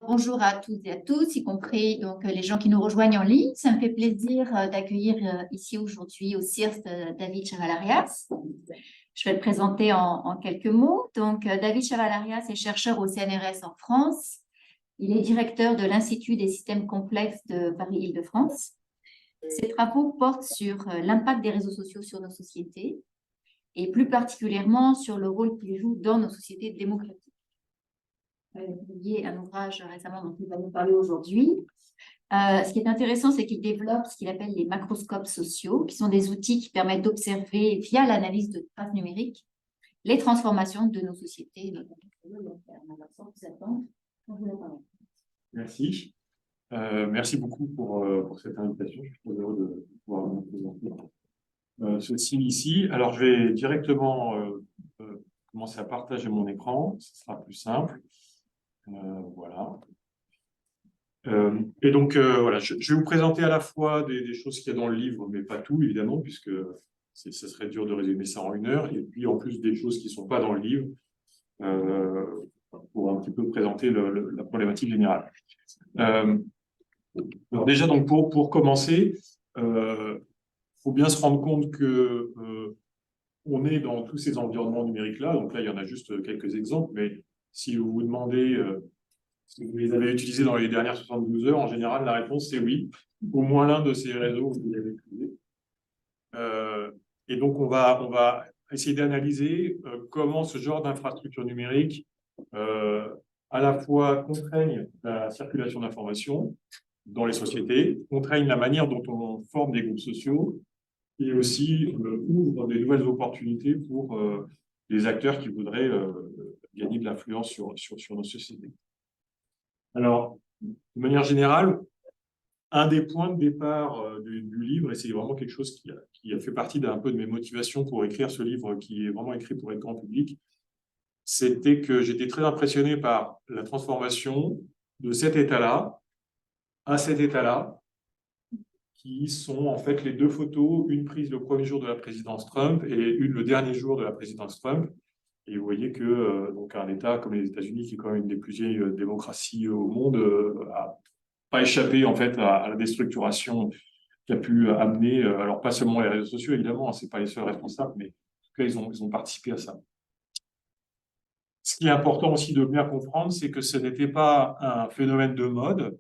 Bonjour à toutes et à tous, y compris donc les gens qui nous rejoignent en ligne. Ça me fait plaisir d'accueillir ici aujourd'hui au CIRST David Chavalarias. Je vais le présenter en quelques mots. Donc, David Chavalarias est chercheur au CNRS en France. Il est directeur de l'Institut des systèmes complexes de Paris-Île-de-France. Ses travaux portent sur l'impact des réseaux sociaux sur nos sociétés et plus particulièrement sur le rôle qu'ils jouent dans nos sociétés démocratiques. Il a publié un ouvrage récemment dont nous allons parler aujourd'hui. Ce qui est intéressant, c'est qu'il développe ce qu'il appelle les macroscopes sociaux, qui sont des outils qui permettent d'observer, via l'analyse de traces numériques, les transformations de nos sociétés. Merci. Merci beaucoup pour cette invitation. Je suis très heureux de pouvoir vous présenter ceci ici. Alors, je vais directement commencer à partager mon écran. Ce sera plus simple. Voilà. Et donc, voilà, je vais vous présenter à la fois des choses qu'il y a dans le livre, mais pas tout, évidemment, puisque ça serait dur de résumer ça en 1 heure. Et puis, en plus, des choses qui ne sont pas dans le livre, pour un petit peu présenter la problématique générale. Alors déjà, donc, pour commencer, faut bien se rendre compte que on est dans tous ces environnements numériques-là. Donc là, il y en a juste quelques exemples, mais si vous vous demandez si vous les avez utilisés dans les dernières 72 heures, en général, la réponse c'est oui. Au moins l'un de ces réseaux, vous les avez utilisés. Et donc, on va essayer d'analyser comment ce genre d'infrastructure numérique à la fois contraignent la circulation d'informations dans les sociétés, contraignent la manière dont on forme des groupes sociaux et aussi ouvre des nouvelles opportunités pour les acteurs qui voudraient gagner de l'influence sur nos sociétés. Alors, de manière générale, un des points de départ du livre, et c'est vraiment quelque chose qui a fait partie d'un peu de mes motivations pour écrire ce livre qui est vraiment écrit pour être grand public, c'était que j'étais très impressionné par la transformation de cet état-là à cet état-là, qui sont en fait les 2 photos, une prise le premier jour de la présidence Trump et une le dernier jour de la présidence Trump. Et vous voyez que donc un État comme les États-Unis, qui est quand même une des plus vieilles démocraties au monde, a pas échappé en fait à la déstructuration qui a pu amener, alors pas seulement les réseaux sociaux évidemment, c'est pas les seuls responsables, mais en tout cas ils ont participé à ça. Ce qui est important aussi de bien comprendre, c'est que ce n'était pas un phénomène de mode.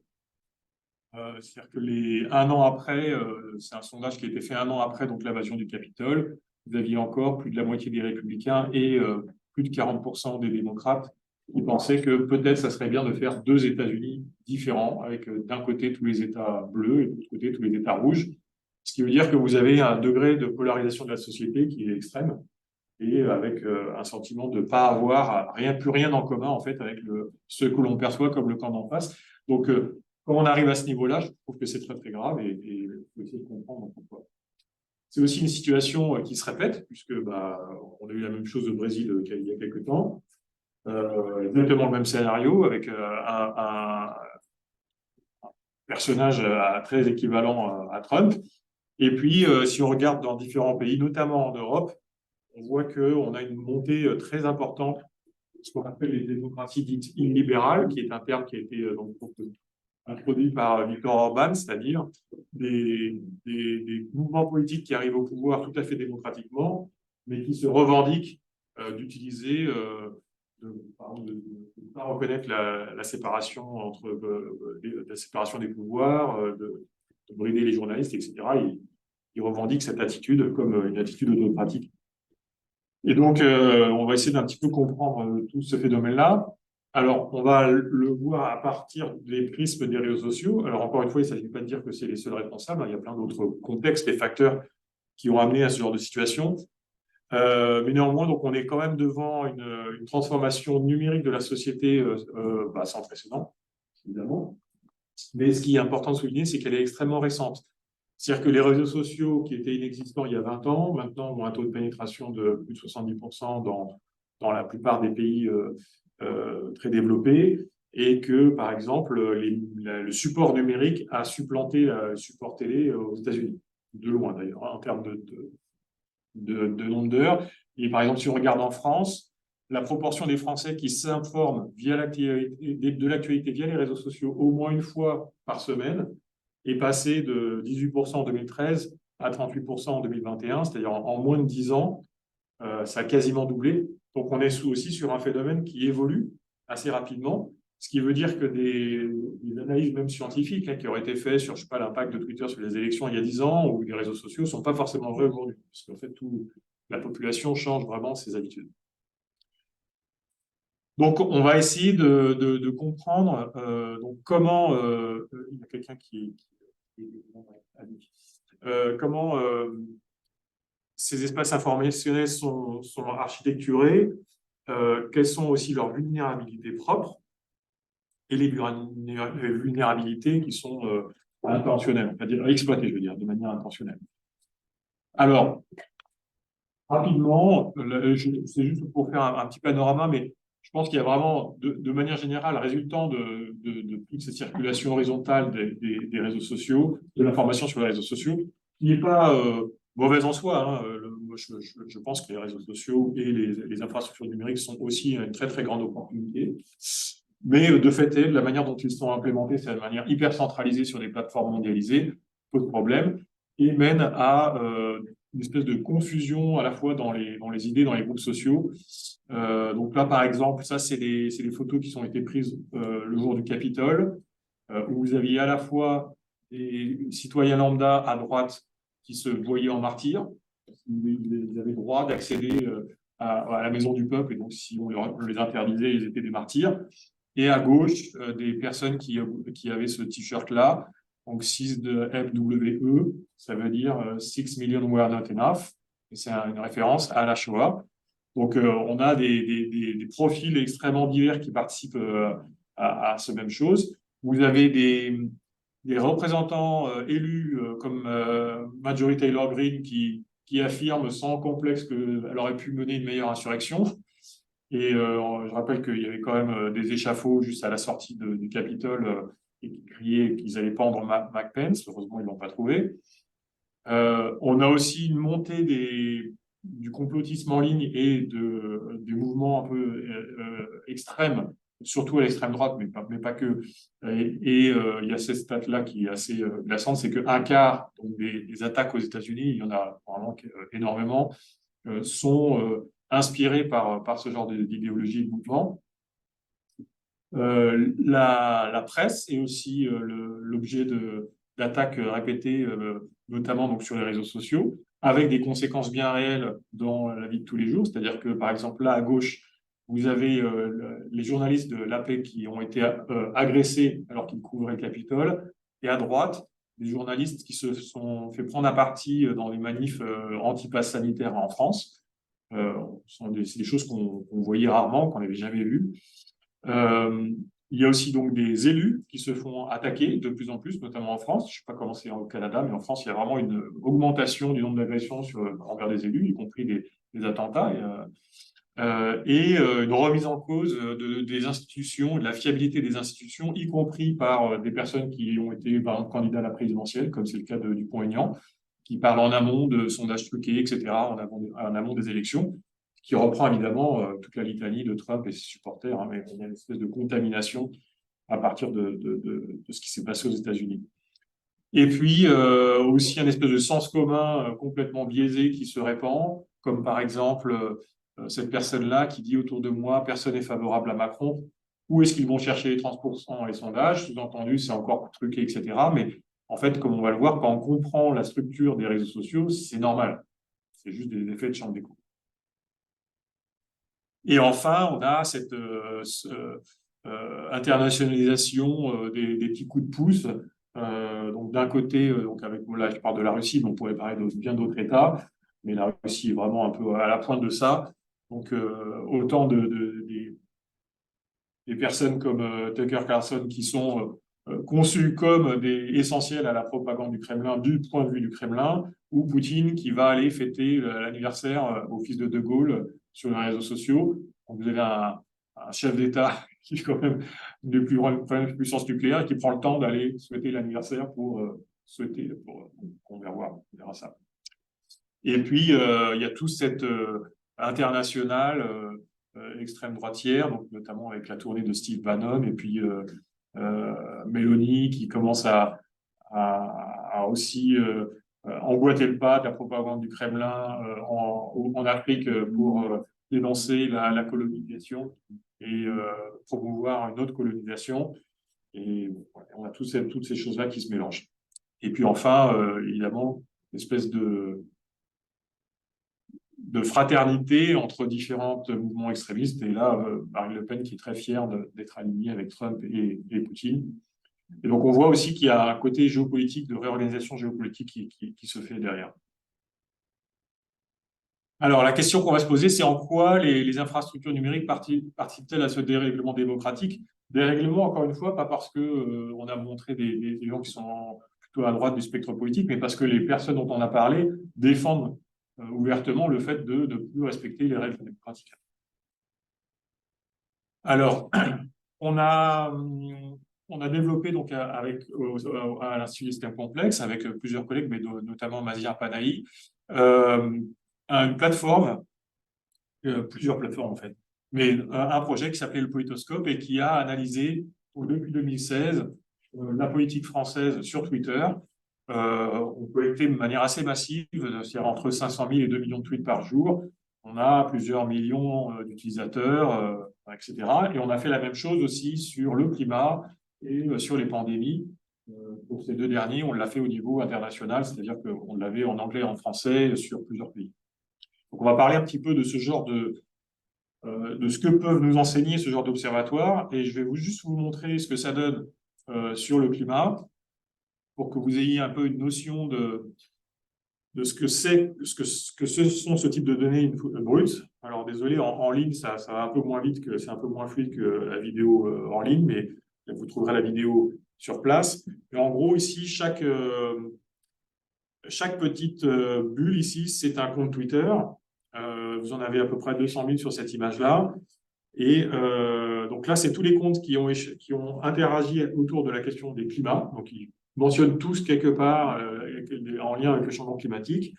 C'est-à-dire que 1 an après, c'est un sondage qui a été fait 1 an après donc l'invasion du Capitole, vous aviez encore plus de la moitié des républicains et plus de 40% des démocrates qui pensaient que peut-être ça serait bien de faire 2 États-Unis différents, avec d'un côté tous les États bleus et de l'autre côté tous les États rouges, ce qui veut dire que vous avez un degré de polarisation de la société qui est extrême et avec un sentiment de ne pas avoir plus rien en commun en fait avec ce que l'on perçoit comme le camp d'en face. Donc, quand on arrive à ce niveau-là, je trouve que c'est très très grave et il faut essayer de comprendre pourquoi. C'est aussi une situation qui se répète, puisque on a eu la même chose au Brésil il y a quelques temps. Exactement le même scénario, avec un personnage très équivalent à Trump. Et puis, si on regarde dans différents pays, notamment en Europe, on voit qu'on a une montée très importante de ce qu'on appelle les démocraties dites illibérales, qui est un terme qui a été introduit par Viktor Orban, c'est-à-dire des mouvements politiques qui arrivent au pouvoir tout à fait démocratiquement, mais qui se revendiquent d'utiliser, de ne pas reconnaître la séparation la séparation des pouvoirs, de brider les journalistes, etc. Ils revendiquent cette attitude comme une attitude autocratique. Et donc, on va essayer d'un petit peu comprendre tout ce phénomène-là. Alors, on va le voir à partir des prismes des réseaux sociaux. Alors, encore une fois, il ne s'agit pas de dire que c'est les seuls responsables. Il y a plein d'autres contextes et facteurs qui ont amené à ce genre de situation. Mais néanmoins, donc, on est quand même devant une transformation numérique de la société sans précédent, évidemment. Mais ce qui est important de souligner, c'est qu'elle est extrêmement récente. C'est-à-dire que les réseaux sociaux qui étaient inexistants il y a 20 ans, maintenant ont un taux de pénétration de plus de 70% dans la plupart des pays très développés, et que, par exemple, le support numérique a supplanté le support télé aux États-Unis, de loin d'ailleurs, en termes de nombre d'heures. Et par exemple, si on regarde en France, la proportion des Français qui s'informent de l'actualité via les réseaux sociaux au moins une fois par semaine est passée de 18% en 2013 à 38% en 2021, c'est-à-dire en moins de 10 ans, ça a quasiment doublé. Donc, on est aussi sur un phénomène qui évolue assez rapidement, ce qui veut dire que des analyses même scientifiques qui auraient été faites sur, je sais pas, l'impact de Twitter sur les élections il y a 10 ans ou les réseaux sociaux ne sont pas forcément vraies aujourd'hui, parce qu'en fait, la population change vraiment ses habitudes. Donc, on va essayer de comprendre donc comment, il y a quelqu'un comment ces espaces informationnels sont architecturés, quelles sont aussi leurs vulnérabilités propres et les vulnérabilités qui sont intentionnelles, c'est-à-dire exploitées, je veux dire, de manière intentionnelle. Alors, rapidement, c'est juste pour faire un petit panorama, mais je pense qu'il y a vraiment, de manière générale, résultant de toute cette circulation horizontale des réseaux sociaux, de l'information sur les réseaux sociaux, qui n'est pas mauvaise en soi. Hein. Je pense que les réseaux sociaux et les infrastructures numériques sont aussi une très, très grande opportunité. Mais de fait, la manière dont ils sont implémentés, c'est de manière hyper centralisée sur des plateformes mondialisées, pose problème, et mène à une espèce de confusion à la fois dans les idées, dans les groupes sociaux. Donc là, par exemple, ça, c'est des photos qui ont été prises le jour du Capitole, où vous aviez à la fois des citoyens lambda à droite qui se voyaient en martyrs. Ils avaient le droit d'accéder à la maison du peuple, et donc si on les interdisait, ils étaient des martyrs. Et à gauche, des personnes qui avaient ce t-shirt-là, donc 6 de FWE, ça veut dire 6 million were not enough, et c'est une référence à la Shoah. Donc, on a des profils extrêmement divers qui participent à ce même chose. Vous avez des représentants élus comme Marjorie Taylor Greene qui affirment sans complexe qu'elle aurait pu mener une meilleure insurrection. Et je rappelle qu'il y avait quand même des échafauds juste à la sortie du Capitole et qui criaient qu'ils allaient pendre Mac Pence. Heureusement, ils ne l'ont pas trouvé. On a aussi une montée du complotisme en ligne et des mouvements un peu extrêmes, surtout à l'extrême droite, mais pas que. Et il y a cette stat-là qui est assez glaçante, c'est qu'un quart donc des attaques aux États-Unis, il y en a vraiment énormément, sont inspirés par ce genre d'idéologie et de mouvement. La presse est aussi l'objet d'attaques répétées, notamment donc, sur les réseaux sociaux, avec des conséquences bien réelles dans la vie de tous les jours. C'est-à-dire que, par exemple, là, à gauche, vous avez les journalistes de l'AP qui ont été agressés alors qu'ils couvraient le Capitole, et à droite, des journalistes qui se sont fait prendre à partie dans les manifs anti-pass sanitaire en France. C'est des choses qu'on voyait rarement, qu'on n'avait jamais vues. Il y a aussi donc des élus qui se font attaquer de plus en plus, notamment en France. Je ne sais pas comment c'est au Canada, mais en France, il y a vraiment une augmentation du nombre d'agressions envers des élus, y compris des attentats. Et une remise en cause des institutions, de la fiabilité des institutions, y compris par des personnes qui ont été par exemple, candidats à la présidentielle, comme c'est le cas de Dupont-Aignan, qui parle en amont de sondages truqués, etc., en amont des élections, qui reprend évidemment toute la litanie de Trump et ses supporters, hein, mais il y a une espèce de contamination à partir de ce qui s'est passé aux États-Unis. Et puis aussi un espèce de sens commun complètement biaisé qui se répand, comme par exemple cette personne-là qui dit autour de moi, personne n'est favorable à Macron, où est-ce qu'ils vont chercher les 30% dans les sondages? Sous-entendu, c'est encore truqué, etc. Mais en fait, comme on va le voir, quand on comprend la structure des réseaux sociaux, c'est normal. C'est juste des effets de champ d'écho. Et enfin, on a cette internationalisation des petits coups de pouce. Donc d'un côté, donc avec là je parle de la Russie, mais on pourrait parler de bien d'autres États, mais la Russie est vraiment un peu à la pointe de ça. Donc autant des personnes comme Tucker Carlson qui sont conçues comme essentielles à la propagande du Kremlin du point de vue du Kremlin, ou Poutine qui va aller fêter l'anniversaire au fils de Gaulle sur les réseaux sociaux. Donc, vous avez un chef d'État qui est quand même une des plus grandes puissances nucléaires et qui prend le temps d'aller souhaiter l'anniversaire on verra ça. Et puis, il y a tout cette international extrême droitière, donc notamment avec la tournée de Steve Bannon, et puis Meloni qui commence à aussi emboîter le pas de la propagande du Kremlin en Afrique pour dénoncer la colonisation et promouvoir une autre colonisation. Et on a toutes ces choses-là qui se mélangent. Et puis enfin, évidemment, une espèce de fraternité entre différents mouvements extrémistes. Et là, Marine Le Pen qui est très fière d'être alignée avec Trump et Poutine. Et donc, on voit aussi qu'il y a un côté géopolitique, de réorganisation géopolitique qui se fait derrière. Alors, la question qu'on va se poser, c'est en quoi les infrastructures numériques participent-elles à ce dérèglement démocratique? Dérèglement, encore une fois, pas parce que on a montré des gens qui sont plutôt à droite du spectre politique, mais parce que les personnes dont on a parlé défendent ouvertement le fait de ne plus respecter les règles démocratiques. Alors, on a développé donc à l'Institut des systèmes complexes avec plusieurs collègues, mais notamment Mazia Panahi, une plateforme, plusieurs plateformes en fait, mais un projet qui s'appelait le Politoscope et qui a analysé depuis 2016 la politique française sur Twitter. On collectait de manière assez massive, c'est-à-dire entre 500 000 et 2 millions de tweets par jour. On a plusieurs millions d'utilisateurs, etc. Et on a fait la même chose aussi sur le climat et sur les pandémies. Pour ces deux derniers, on l'a fait au niveau international, c'est-à-dire qu'on l'avait en anglais et en français sur plusieurs pays. Donc on va parler un petit peu de ce genre de ce que peuvent nous enseigner ce genre d'observatoire. Et je vais juste vous montrer ce que ça donne sur le climat pour que vous ayez un peu une notion de ce que ce sont ce type de données brutes. Alors désolé, en ligne, ça va un peu moins vite, c'est un peu moins fluide que la vidéo en ligne, mais vous trouverez la vidéo sur place. Et en gros, ici, chaque petite bulle ici, c'est un compte Twitter. Vous en avez à peu près 200 000 sur cette image-là. Et donc là, c'est tous les comptes qui ont interagi autour de la question des climats. Donc, ils mentionnent tous quelque part en lien avec le changement climatique.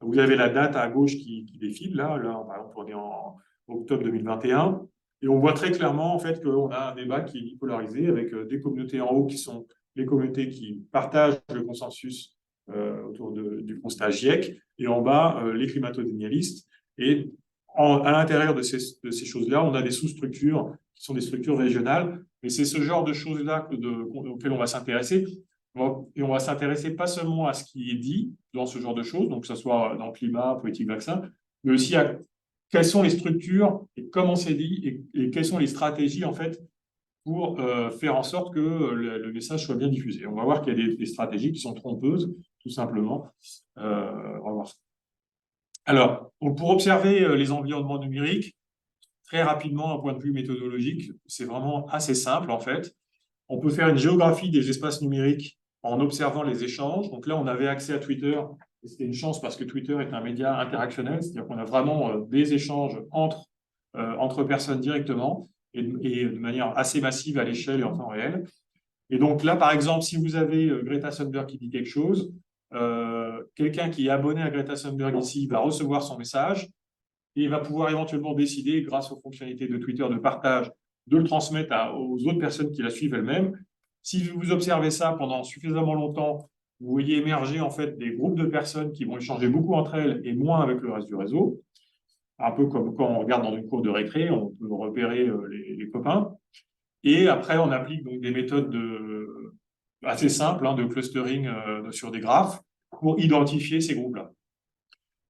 Vous avez la date à gauche qui défile. Là, par exemple, on est en octobre 2021. Et on voit très clairement en fait qu'on a un débat qui est polarisé avec des communautés en haut qui sont les communautés qui partagent le consensus autour du constat GIEC, et en bas, les climato-dénialistes. Et à l'intérieur de ces choses-là, on a des sous-structures qui sont des structures régionales. Mais c'est ce genre de choses-là auxquelles on va s'intéresser. Et on va s'intéresser pas seulement à ce qui est dit dans ce genre de choses, donc que ce soit dans le climat, politique, vaccin, mais aussi à quelles sont les structures et comment c'est dit et quelles sont les stratégies en fait pour faire en sorte que le message soit bien diffusé. On va voir qu'il y a des stratégies qui sont trompeuses, tout simplement. On va voir ça. Alors, pour observer les environnements numériques, très rapidement, d'un point de vue méthodologique, c'est vraiment assez simple en fait. On peut faire une géographie des espaces numériques en observant les échanges. Donc là, on avait accès à Twitter. C'était une chance parce que Twitter est un média interactionnel, c'est-à-dire qu'on a vraiment des échanges entre personnes directement et de manière assez massive à l'échelle et en temps réel. Et donc là, par exemple, si vous avez Greta Thunberg qui dit quelque chose, quelqu'un qui est abonné à Greta Thunberg ici va recevoir son message et va pouvoir éventuellement décider, grâce aux fonctionnalités de Twitter de partage, de le transmettre aux autres personnes qui la suivent elles-mêmes. Si vous observez ça pendant suffisamment longtemps, vous voyez émerger en fait des groupes de personnes qui vont échanger beaucoup entre elles et moins avec le reste du réseau. Un peu comme quand on regarde dans une cour de récré, on peut repérer les copains. Et après, on applique donc des méthodes assez simples de clustering sur des graphes pour identifier ces groupes-là.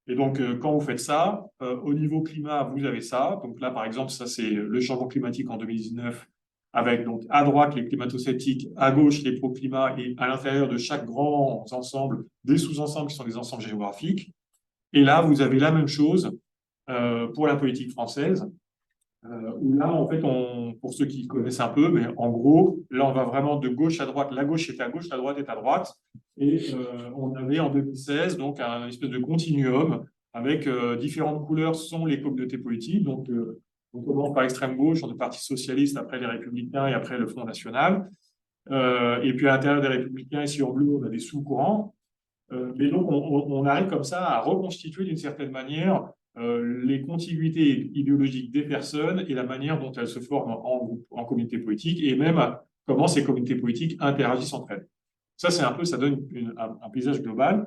Et donc, quand vous faites ça, au niveau climat, vous avez ça. Donc là, par exemple, ça, c'est le changement climatique en 2019, avec donc à droite les climato-sceptiques, à gauche les pro-climat, et à l'intérieur de chaque grand ensemble, des sous-ensembles qui sont des ensembles géographiques. Et là, vous avez la même chose pour la politique française, où là, en fait, pour ceux qui connaissent un peu, mais en gros, là, on va vraiment de gauche à droite. La gauche est à gauche, la droite est à droite. Et on avait en 2016 donc un espèce de continuum avec différentes couleurs sont les communautés politiques. Donc, on commence par l'extrême gauche, on est Parti socialiste, après les Républicains et après le Front National. Et puis à l'intérieur des Républicains, ici en bleu, on a des sous-courants. Mais donc, on arrive comme ça à reconstituer d'une certaine manière les contiguïtés idéologiques des personnes et la manière dont elles se forment en communauté politique et même comment ces communautés politiques interagissent entre elles. Ça, c'est un peu, ça donne un paysage global.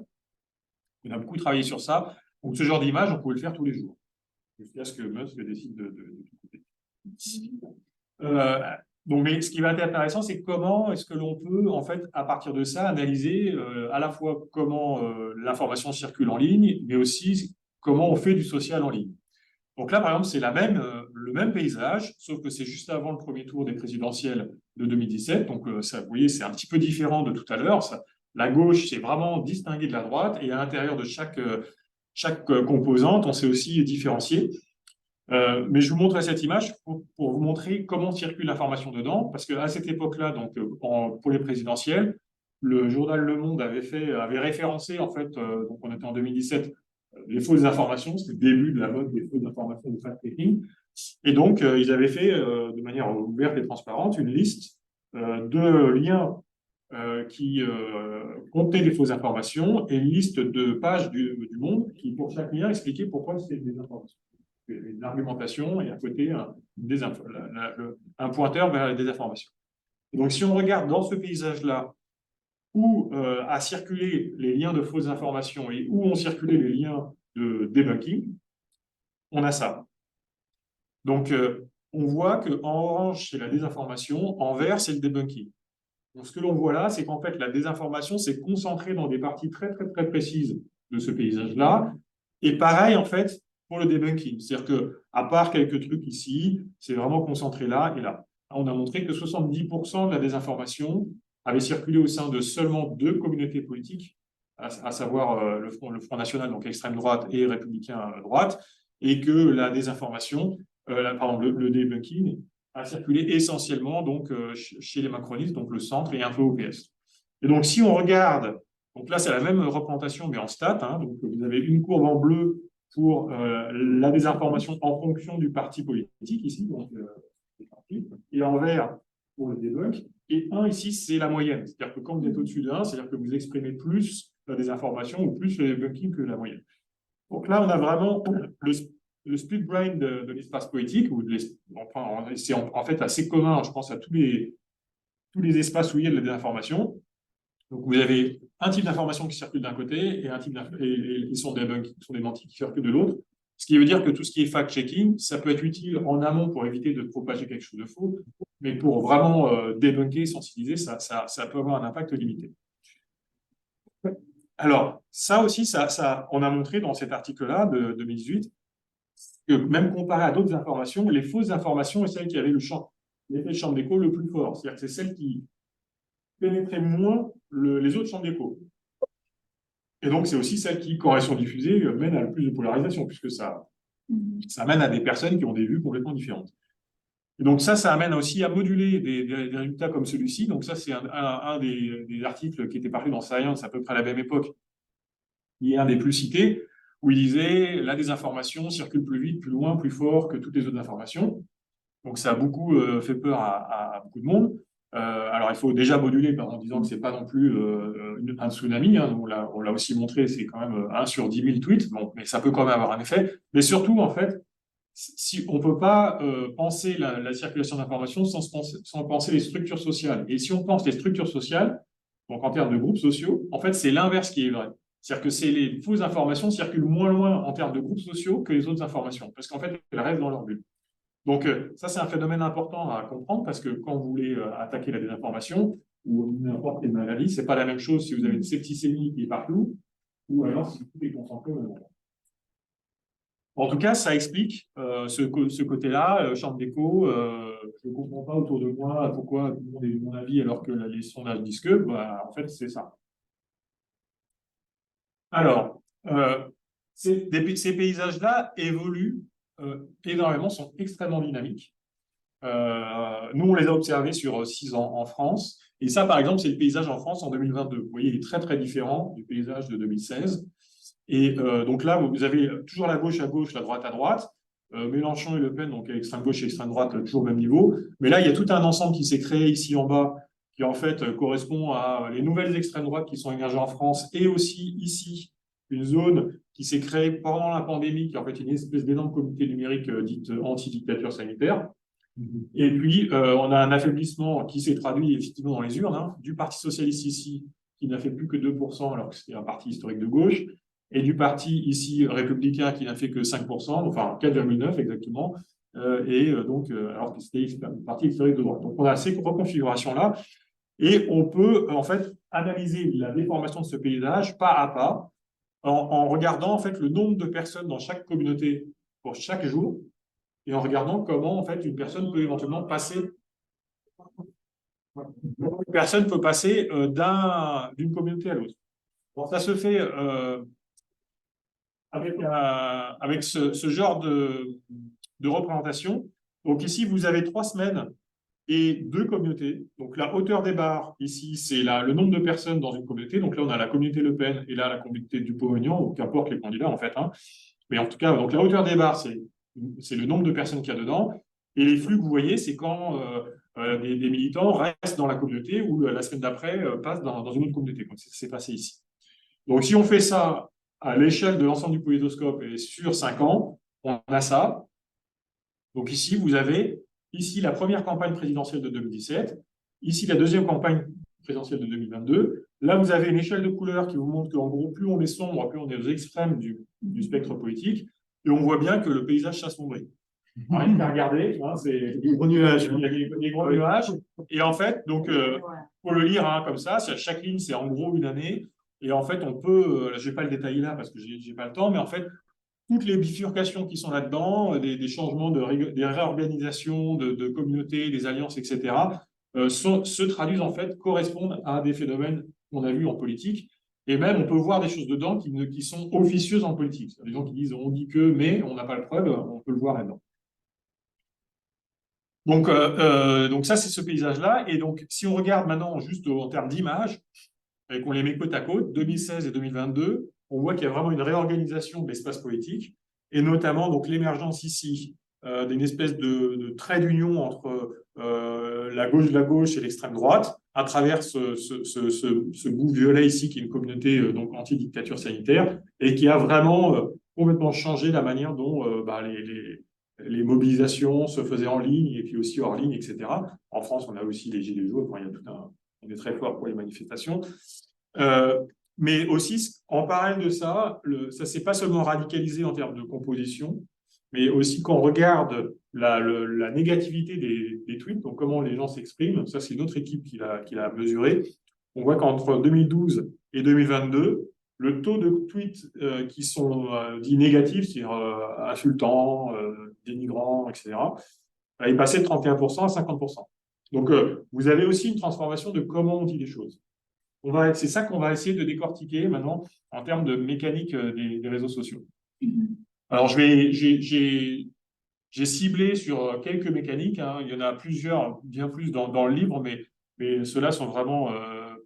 On a beaucoup travaillé sur ça. Donc, ce genre d'image, on pouvait le faire tous les jours, jusqu'à ce que Musk décide de couper. Donc, mais ce qui va être intéressant, c'est comment est-ce que l'on peut, en fait, à partir de ça, analyser à la fois comment l'information circule en ligne, mais aussi comment on fait du social en ligne. Donc là, par exemple, c'est le même paysage, sauf que c'est juste avant le premier tour des présidentielles de 2017. Donc, ça, vous voyez, c'est un petit peu différent de tout à l'heure. La gauche, c'est vraiment distingué de la droite, et à l'intérieur de chaque composante, on s'est aussi différencié. Mais je vous montrerai cette image pour vous montrer comment circule l'information dedans, parce qu'à cette époque-là, donc pour les présidentielles, le journal Le Monde avait référencé, en fait, donc on était en 2017, les fausses informations, c'était le début de la mode des fausses informations de fact-checking, et donc ils avaient fait de manière ouverte et transparente une liste de liens qui contenaient des fausses informations et une liste de pages du Monde qui, pour chaque lien, expliquait pourquoi c'était des informations. Une argumentation et à côté un pointeur vers la désinformation. Et donc, si on regarde dans ce paysage-là où a circulé les liens de fausses informations et où ont circulé les liens de debunking, on a ça. Donc, on voit qu'en orange, c'est la désinformation, en vert, c'est le debunking. Donc, ce que l'on voit là, c'est qu'en fait, la désinformation s'est concentrée dans des parties très, très, très précises de ce paysage-là. Et pareil, en fait, pour le debunking. C'est-à-dire qu'à part quelques trucs ici, c'est vraiment concentré là et là. On a montré que 70% de la désinformation avait circulé au sein de seulement 2 communautés politiques, à savoir le Front National, donc extrême droite, et républicain à droite, et que la désinformation, le debunking, a circulé essentiellement donc, chez les macronistes, donc le centre et un peu au PS. Et donc, si on regarde, donc là, c'est la même représentation, mais en stats, hein, donc vous avez une courbe en bleu pour la désinformation en fonction du parti politique, ici, donc, et en vert pour le debunk, et 1 ici, c'est la moyenne. C'est-à-dire que quand vous êtes au-dessus de 1, c'est-à-dire que vous exprimez plus la désinformation ou plus le debunking que la moyenne. Donc là, on a vraiment le split brain de l'espace politique, c'est en fait assez commun, je pense, à tous les espaces où il y a de la désinformation. Donc, vous avez un type d'information qui circule d'un côté et un type qui sont des bugs, qui sont des mentis qui circulent de l'autre. Ce qui veut dire que tout ce qui est fact-checking, ça peut être utile en amont pour éviter de propager quelque chose de faux, mais pour vraiment débunker, sensibiliser, ça peut avoir un impact limité. Alors, ça aussi, on a montré dans cet article-là de 2018 que même comparé à d'autres informations, les fausses informations sont celles qui avaient l'effet champ d'écho le plus fort. C'est-à-dire que c'est celles qui pénétraient moins les autres chambres d'écho. Et donc, c'est aussi celles qui, quand elles sont diffusées, mènent à le plus de polarisation, puisque ça mène à des personnes qui ont des vues complètement différentes. Et donc ça amène aussi à moduler des résultats comme celui-ci. Donc ça, c'est un des articles qui était paru dans Science à peu près à la même époque, qui est un des plus cités, où il disait « la désinformation circule plus vite, plus loin, plus fort que toutes les autres informations ». Donc ça a beaucoup fait peur à beaucoup de monde. Alors, il faut déjà moduler en disant que ce n'est pas non plus un tsunami. Hein, on l'a aussi montré, c'est quand même 1 sur 10 000 tweets, bon, mais ça peut quand même avoir un effet. Mais surtout, en fait, on ne peut pas penser la circulation d'informations sans penser les structures sociales. Et si on pense les structures sociales, donc en termes de groupes sociaux, en fait, c'est l'inverse qui est vrai. C'est-à-dire que les fausses informations circulent moins loin en termes de groupes sociaux que les autres informations, parce qu'en fait, elles restent dans leur bulle. Donc, ça, c'est un phénomène important à comprendre parce que quand vous voulez attaquer la désinformation ou n'importe quelle maladie, ce n'est pas la même chose si vous avez une septicémie qui est partout ou alors si tout est concentré au même endroit. En tout cas, ça explique ce côté-là, chambre d'écho. Je ne comprends pas autour de moi pourquoi tout le monde est de mon avis alors que les sondages disent que, bah, en fait, c'est ça. Alors, ces paysages-là évoluent énormément, sont extrêmement dynamiques. Nous, on les a observés sur 6 ans en France. Et ça, par exemple, c'est le paysage en France en 2022. Vous voyez, il est très, très différent du paysage de 2016. Et donc là, vous avez toujours la gauche à gauche, la droite à droite. Mélenchon et Le Pen, donc extrême gauche et extrême droite, toujours au même niveau. Mais là, il y a tout un ensemble qui s'est créé ici en bas, qui en fait correspond à les nouvelles extrêmes droites qui sont émergées en France, et aussi ici, une zone qui s'est créé pendant la pandémie, qui est en fait une espèce d'énorme communauté numérique dite anti-dictature sanitaire. Et puis, on a un affaiblissement qui s'est traduit effectivement dans les urnes, hein, du Parti socialiste ici, qui n'a fait plus que 2%, alors que c'était un parti historique de gauche, et du parti ici républicain, qui n'a fait que 5%, enfin 4,9% exactement, alors que c'était un parti historique de droite. Donc, on a ces reconfigurations-là, et on peut en fait analyser la déformation de ce paysage pas à pas, en regardant en fait le nombre de personnes dans chaque communauté pour chaque jour, et en regardant comment en fait une personne peut éventuellement passer d'une communauté à l'autre. Bon, ça se fait avec ce genre de représentation. Donc ici, vous avez 3 semaines et 2 communautés. Donc la hauteur des barres, ici, c'est le nombre de personnes dans une communauté. Donc là, on a la communauté Le Pen et là, la communauté Dupont-Aignan, donc qu'importe les candidats, en fait. Hein. Mais en tout cas, donc la hauteur des barres, c'est le nombre de personnes qu'il y a dedans. Et les flux que vous voyez, c'est quand des militants restent dans la communauté ou la semaine d'après passent dans une autre communauté, comme c'est passé ici. Donc si on fait ça à l'échelle de l'ensemble du polytoscope et sur 5 ans, on a ça. Donc ici, vous avez la première campagne présidentielle de 2017, ici la deuxième campagne présidentielle de 2022. Là, vous avez une échelle de couleurs qui vous montre qu'en gros, plus on est sombre, plus on est aux extrêmes du spectre politique. Et on voit bien que le paysage s'assombrit. Rien qu'à regarder, hein, c'est des gros nuages. Il y a des gros nuages. Et en fait, donc, faut le lire hein, comme ça. Chaque ligne, c'est en gros une année. Et en fait, on peut, je ne vais pas le détailler là parce que je n'ai pas le temps, mais en fait, toutes les bifurcations qui sont là-dedans, des changements, des réorganisations de communautés, des alliances, etc., se traduisent en fait, correspondent à des phénomènes qu'on a vus en politique. Et même, on peut voir des choses dedans qui sont officieuses en politique. Des gens qui disent on dit que, mais on n'a pas le preuve, on peut le voir là-dedans. Donc ça, c'est ce paysage-là. Et donc, si on regarde maintenant juste en termes d'images, et qu'on les met côte à côte, 2016 et 2022, on voit qu'il y a vraiment une réorganisation de l'espace politique, et notamment donc l'émergence ici d'une espèce de trait d'union entre la gauche de la gauche et l'extrême droite, à travers ce bout violet ici, qui est une communauté donc anti-dictature sanitaire, et qui a vraiment complètement changé la manière dont les mobilisations se faisaient en ligne, et puis aussi hors ligne, etc. En France, on a aussi les Gilets jaunes, il y a on est très fort pour les manifestations. Mais aussi, en parallèle de ça, ça ne s'est pas seulement radicalisé en termes de composition, mais aussi quand on regarde la négativité des tweets, donc comment les gens s'expriment, ça c'est une autre équipe qui l'a mesuré, on voit qu'entre 2012 et 2022, le taux de tweets qui sont dits négatifs, c'est-à-dire insultants, dénigrants, etc., est passé de 31% à 50%. Donc, vous avez aussi une transformation de comment on dit les choses. C'est ça qu'on va essayer de décortiquer maintenant en termes de mécanique des réseaux sociaux. Alors, j'ai ciblé sur quelques mécaniques. Hein. Il y en a plusieurs, bien plus dans le livre, mais ceux-là sont vraiment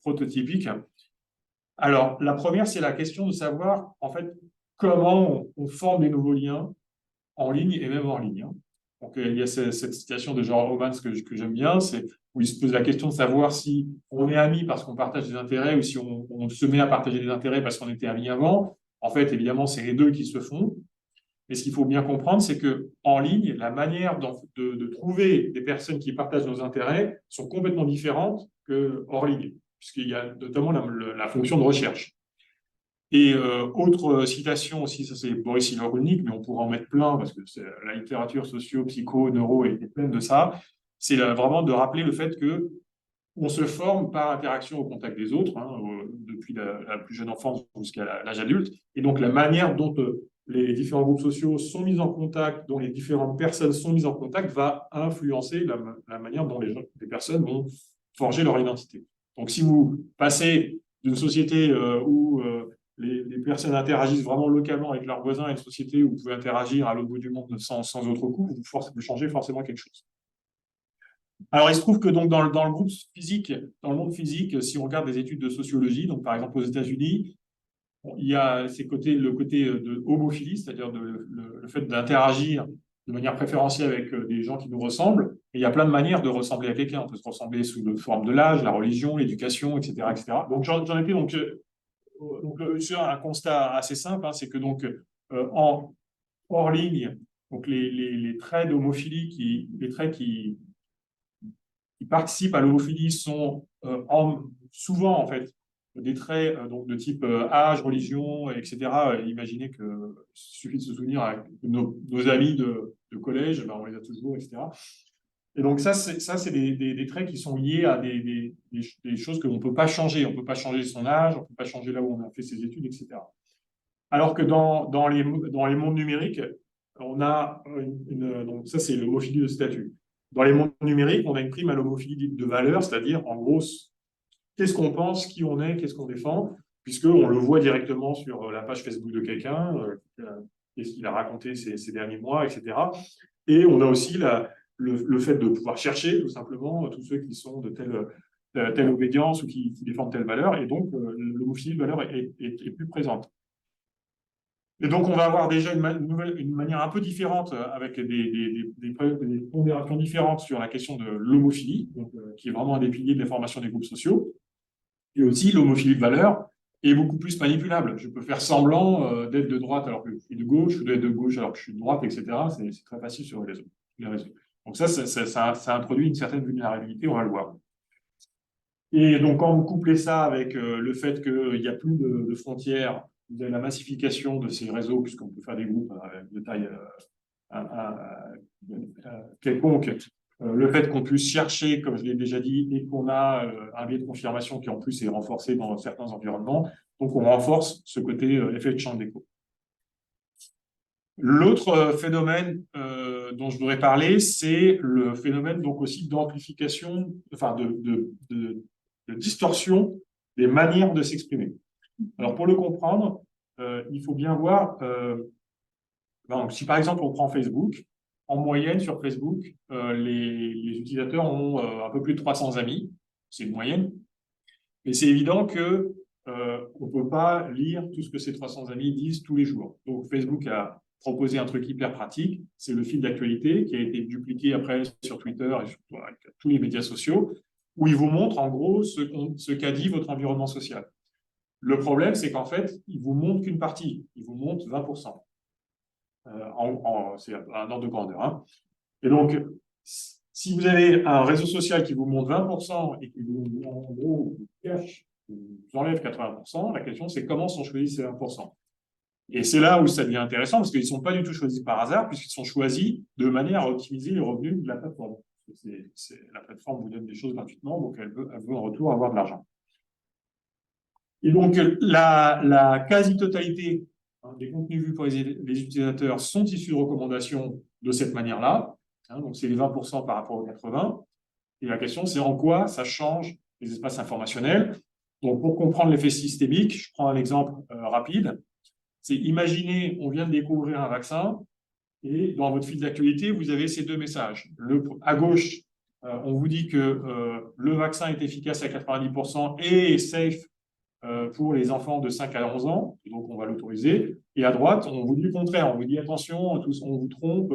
prototypiques. Alors, la première, c'est la question de savoir, en fait, comment on forme des nouveaux liens en ligne et même hors ligne. Hein. Donc, il y a cette citation de George Romans que j'aime bien, c'est où il se pose la question de savoir si on est amis parce qu'on partage des intérêts ou si on se met à partager des intérêts parce qu'on était amis avant. En fait, évidemment, c'est les deux qui se font. Mais ce qu'il faut bien comprendre, c'est qu'en ligne, la manière de trouver des personnes qui partagent nos intérêts sont complètement différentes que hors ligne, puisqu'il y a notamment la fonction de recherche. Et autre citation aussi, ça c'est Boris Cyrulnik, mais on pourra en mettre plein parce que la littérature socio, psycho, neuro est pleine de ça. C'est vraiment de rappeler le fait que on se forme par interaction au contact des autres, hein, depuis la plus jeune enfance jusqu'à l'âge adulte. Et donc la manière dont les différents groupes sociaux sont mis en contact, dont les différentes personnes sont mises en contact, va influencer la manière dont les personnes vont forger leur identité. Donc si vous passez d'une société où les personnes interagissent vraiment localement avec leurs voisins et une société où vous pouvez interagir à l'autre bout du monde sans autre coup, vous changez forcément quelque chose. Alors, il se trouve que donc, dans le groupe physique, dans le monde physique, si on regarde des études de sociologie, donc par exemple aux États-Unis, il y a le côté de homophilie, c'est-à-dire le fait d'interagir de manière préférentielle avec des gens qui nous ressemblent. Et il y a plein de manières de ressembler à quelqu'un. On peut se ressembler sous la forme de l'âge, la religion, l'éducation, etc., etc. Donc, j'en étais donc sur un constat assez simple, hein, c'est que donc hors ligne, donc les traits d'homophilie, les traits qui participent à l'homophilie sont souvent en fait des traits donc de type âge, religion, etc. Imaginez que suffit de se souvenir avec nos amis de collège, ben, on les a toujours, etc. Et donc ça, c'est des traits qui sont liés à des choses que l'on ne peut pas changer. On ne peut pas changer son âge, on ne peut pas changer là où on a fait ses études, etc. Alors que dans les mondes numériques, on a donc ça, c'est l'homophilie de statut. Dans les mondes numériques, on a une prime à l'homophilie de valeur, c'est-à-dire, en gros, qu'est-ce qu'on pense, qui on est, qu'est-ce qu'on défend, puisqu'on le voit directement sur la page Facebook de quelqu'un, qu'est-ce qu'il a raconté ces derniers mois, etc. Et on a aussi le fait de pouvoir chercher, tout simplement, tous ceux qui sont de telle obédience ou qui défendent telle valeur, et donc l'homophilie de valeur est plus présente. Et donc, on va avoir déjà une manière un peu différente, avec des pondérations différentes sur la question de l'homophilie, qui est vraiment un des piliers de la formation des groupes sociaux. Et aussi, l'homophilie de valeur est beaucoup plus manipulable. Je peux faire semblant d'être de droite alors que je suis de gauche, ou d'être de gauche alors que je suis de droite, etc. C'est très facile sur les réseaux. Donc ça introduit une certaine vulnérabilité, on va le voir. Et donc, quand vous couplez ça avec le fait qu'il n'y a plus de frontières, vous avez la massification de ces réseaux, puisqu'on peut faire des groupes de taille quelconque, le fait qu'on puisse chercher, comme je l'ai déjà dit, et qu'on a un biais de confirmation qui en plus est renforcé dans certains environnements, donc on renforce ce côté effet de champ d'écho. L'autre phénomène dont je voudrais parler, c'est le phénomène donc aussi d'amplification, enfin de distorsion des manières de s'exprimer. Alors pour le comprendre, il faut bien voir, donc, si par exemple on prend Facebook, en moyenne sur Facebook, les utilisateurs ont un peu plus de 300 amis, c'est une moyenne, mais c'est évident que on ne peut pas lire tout ce que ces 300 amis disent tous les jours. Donc Facebook a proposé un truc hyper pratique, c'est le fil d'actualité qui a été dupliqué après sur Twitter et sur tous les médias sociaux, où il vous montre en gros ce qu'a dit votre environnement social. Le problème, c'est qu'en fait, il ne vous montre qu'une partie, il vous montre 20%. C'est un ordre de grandeur. Hein. Et donc, si vous avez un réseau social qui vous montre 20% et qui vous, en gros, vous cache, vous enlève 80%, la question, c'est comment sont choisis ces 20%. Et c'est là où ça devient intéressant, parce qu'ils ne sont pas du tout choisis par hasard, puisqu'ils sont choisis de manière à optimiser les revenus de la plateforme. La plateforme vous donne des choses gratuitement, donc elle veut en retour avoir de l'argent. Et donc, la quasi-totalité des contenus vus par les utilisateurs sont issus de recommandations de cette manière-là. Hein, donc, c'est les 20% par rapport aux 80%. Et la question, c'est en quoi ça change les espaces informationnels. Donc, pour comprendre l'effet systémique, je prends un exemple rapide. C'est imaginez, on vient de découvrir un vaccin et dans votre fil d'actualité, vous avez ces deux messages. À gauche, on vous dit que le vaccin est efficace à 90% et est safe pour les enfants de 5 à 11 ans, donc on va l'autoriser. Et à droite, on vous dit le contraire, on vous dit attention, on vous trompe,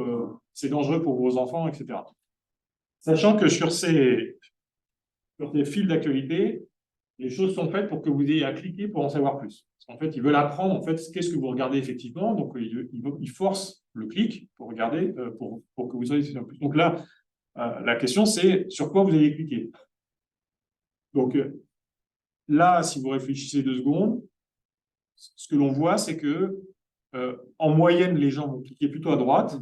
c'est dangereux pour vos enfants, etc. Sachant que sur ces fils d'actualité, les choses sont faites pour que vous ayez à cliquer pour en savoir plus. Parce qu'en fait, ils veulent apprendre en fait, qu'est-ce que vous regardez effectivement, donc ils forcent le clic pour regarder, pour que vous ayez plus. Donc là, la question c'est sur quoi vous allez cliquer. Donc, là, si vous réfléchissez 2 secondes, ce que l'on voit, c'est que en moyenne, les gens vont cliquer plutôt à droite.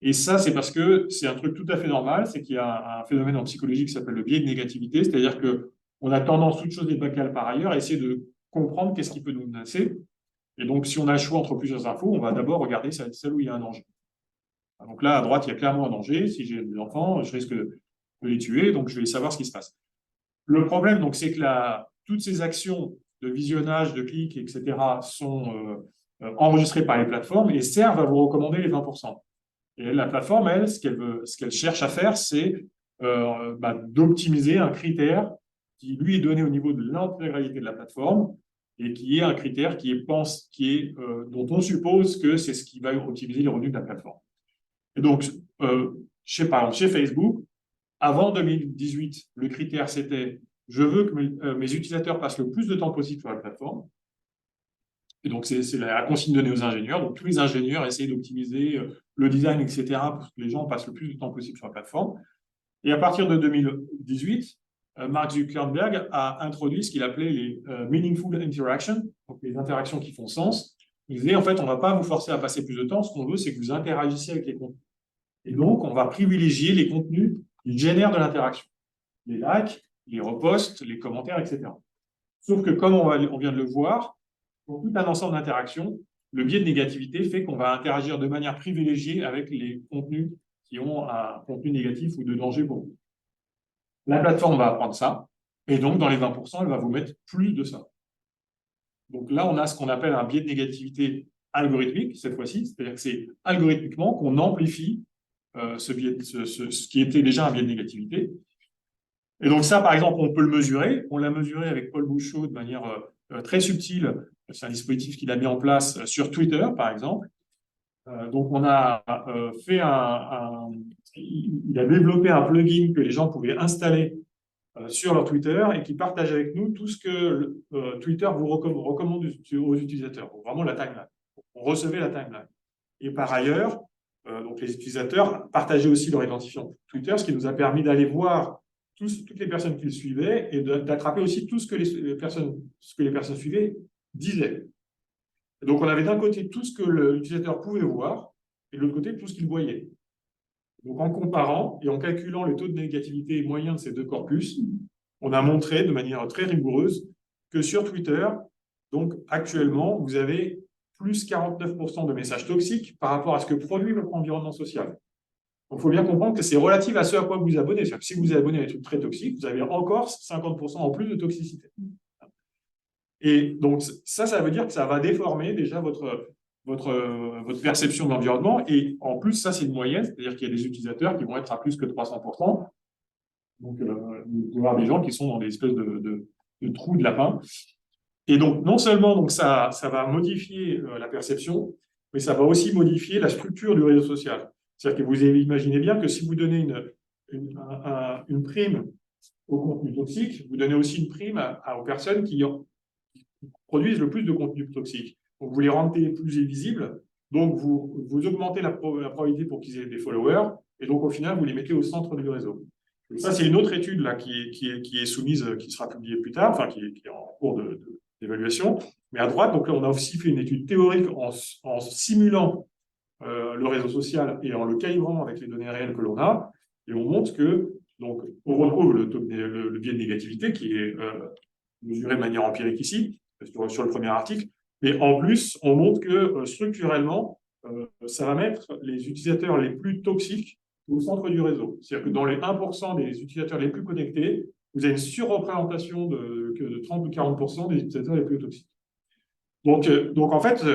Et ça, c'est parce que c'est un truc tout à fait normal, c'est qu'il y a un phénomène en psychologie qui s'appelle le biais de négativité, c'est-à-dire qu'on a tendance, toute chose n'est pas par ailleurs, à essayer de comprendre qu'est-ce qui peut nous menacer. Et donc, si on a le choix entre plusieurs infos, on va d'abord regarder celle où il y a un danger. Donc là, à droite, il y a clairement un danger. Si j'ai des enfants, je risque de les tuer, donc je vais savoir ce qui se passe. Le problème, donc, c'est que toutes ces actions de visionnage, de clics, etc., sont enregistrées par les plateformes et servent à vous recommander les 20%. Et la plateforme, elle, ce qu'elle cherche à faire, c'est d'optimiser un critère qui, lui, est donné au niveau de l'intégralité de la plateforme et qui est un critère dont on suppose que c'est ce qui va optimiser les revenus de la plateforme. Et donc, par exemple, chez Facebook, avant 2018, le critère, c'était je veux que mes utilisateurs passent le plus de temps possible sur la plateforme. Et donc, c'est la consigne donnée aux ingénieurs. Donc, tous les ingénieurs essayent d'optimiser le design, etc., pour que les gens passent le plus de temps possible sur la plateforme. Et à partir de 2018, Mark Zuckerberg a introduit ce qu'il appelait les meaningful interactions, donc les interactions qui font sens. Il disait, en fait, on ne va pas vous forcer à passer plus de temps. Ce qu'on veut, c'est que vous interagissiez avec les contenus. Et donc, on va privilégier les contenus qui génèrent de l'interaction. Les likes, les reposts, les commentaires, etc. Sauf que, comme on vient de le voir, pour tout un ensemble d'interactions, le biais de négativité fait qu'on va interagir de manière privilégiée avec les contenus qui ont un contenu négatif ou de danger pour vous. La plateforme va apprendre ça, et donc dans les 20%, elle va vous mettre plus de ça. Donc là, on a ce qu'on appelle un biais de négativité algorithmique, cette fois-ci, c'est-à-dire que c'est algorithmiquement qu'on amplifie ce qui était déjà un biais de négativité. Et donc ça, par exemple, on peut le mesurer. On l'a mesuré avec Paul Bouchot de manière très subtile. C'est un dispositif qu'il a mis en place sur Twitter, par exemple. Donc on a il a développé un plugin que les gens pouvaient installer sur leur Twitter et qui partage avec nous tout ce que Twitter vous recommande aux utilisateurs. Donc vraiment la timeline. On recevait la timeline. Et par ailleurs, donc les utilisateurs partageaient aussi leur identifiant Twitter, ce qui nous a permis d'aller voir toutes les personnes qu'ils suivaient et d'attraper aussi tout ce que les personnes suivaient disaient. Et donc on avait d'un côté tout ce que l'utilisateur pouvait voir et de l'autre côté tout ce qu'il voyait. Donc en comparant et en calculant les taux de négativité moyens de ces deux corpus, on a montré de manière très rigoureuse que sur Twitter, donc actuellement, vous avez plus 49% de messages toxiques par rapport à ce que produit votre environnement social. Donc il faut bien comprendre que c'est relatif à ce à quoi vous vous abonnez. C'est-à-dire que si vous vous abonnez à des trucs très toxiques, vous avez encore 50% en plus de toxicité. Et donc ça veut dire que ça va déformer déjà votre perception de l'environnement. Et en plus, ça, c'est une moyenne, c'est-à-dire qu'il y a des utilisateurs qui vont être à plus que 300%. Donc, vous pouvez avoir des gens qui sont dans des espèces de trous de lapin. Et donc, non seulement donc, ça va modifier la perception, mais ça va aussi modifier la structure du réseau social. C'est-à-dire que vous imaginez bien que si vous donnez une prime au contenu toxique, vous donnez aussi une prime aux personnes qui produisent le plus de contenu toxique. Donc, vous les rendez plus visibles, donc vous augmentez la probabilité pour qu'ils aient des followers, et donc au final, vous les mettez au centre du réseau. Et ça, c'est une autre étude là, qui est soumise, qui sera publiée plus tard, enfin qui est en cours d'évaluation. Mais à droite, donc là, on a aussi fait une étude théorique en simulant le réseau social et en le calibrant avec les données réelles que l'on a, et on montre que, donc, on retrouve le biais de négativité qui est mesuré de manière empirique ici, sur le premier article, mais en plus, on montre que structurellement, ça va mettre les utilisateurs les plus toxiques au centre du réseau. C'est-à-dire que dans les 1% des utilisateurs les plus connectés, vous avez une surreprésentation de 30 ou 40% des utilisateurs les plus toxiques. Donc en fait,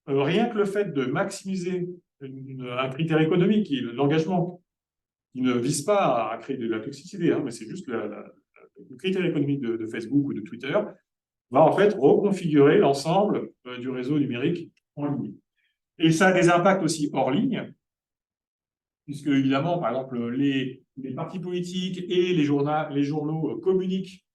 rien que le fait de maximiser un critère économique, l'engagement, qui ne vise pas à créer de la toxicité, hein, mais c'est juste le critère économique de Facebook ou de Twitter, va en fait reconfigurer l'ensemble du réseau numérique en ligne. Et ça a des impacts aussi hors ligne, puisque évidemment, par exemple, les partis politiques et les journaux communiquent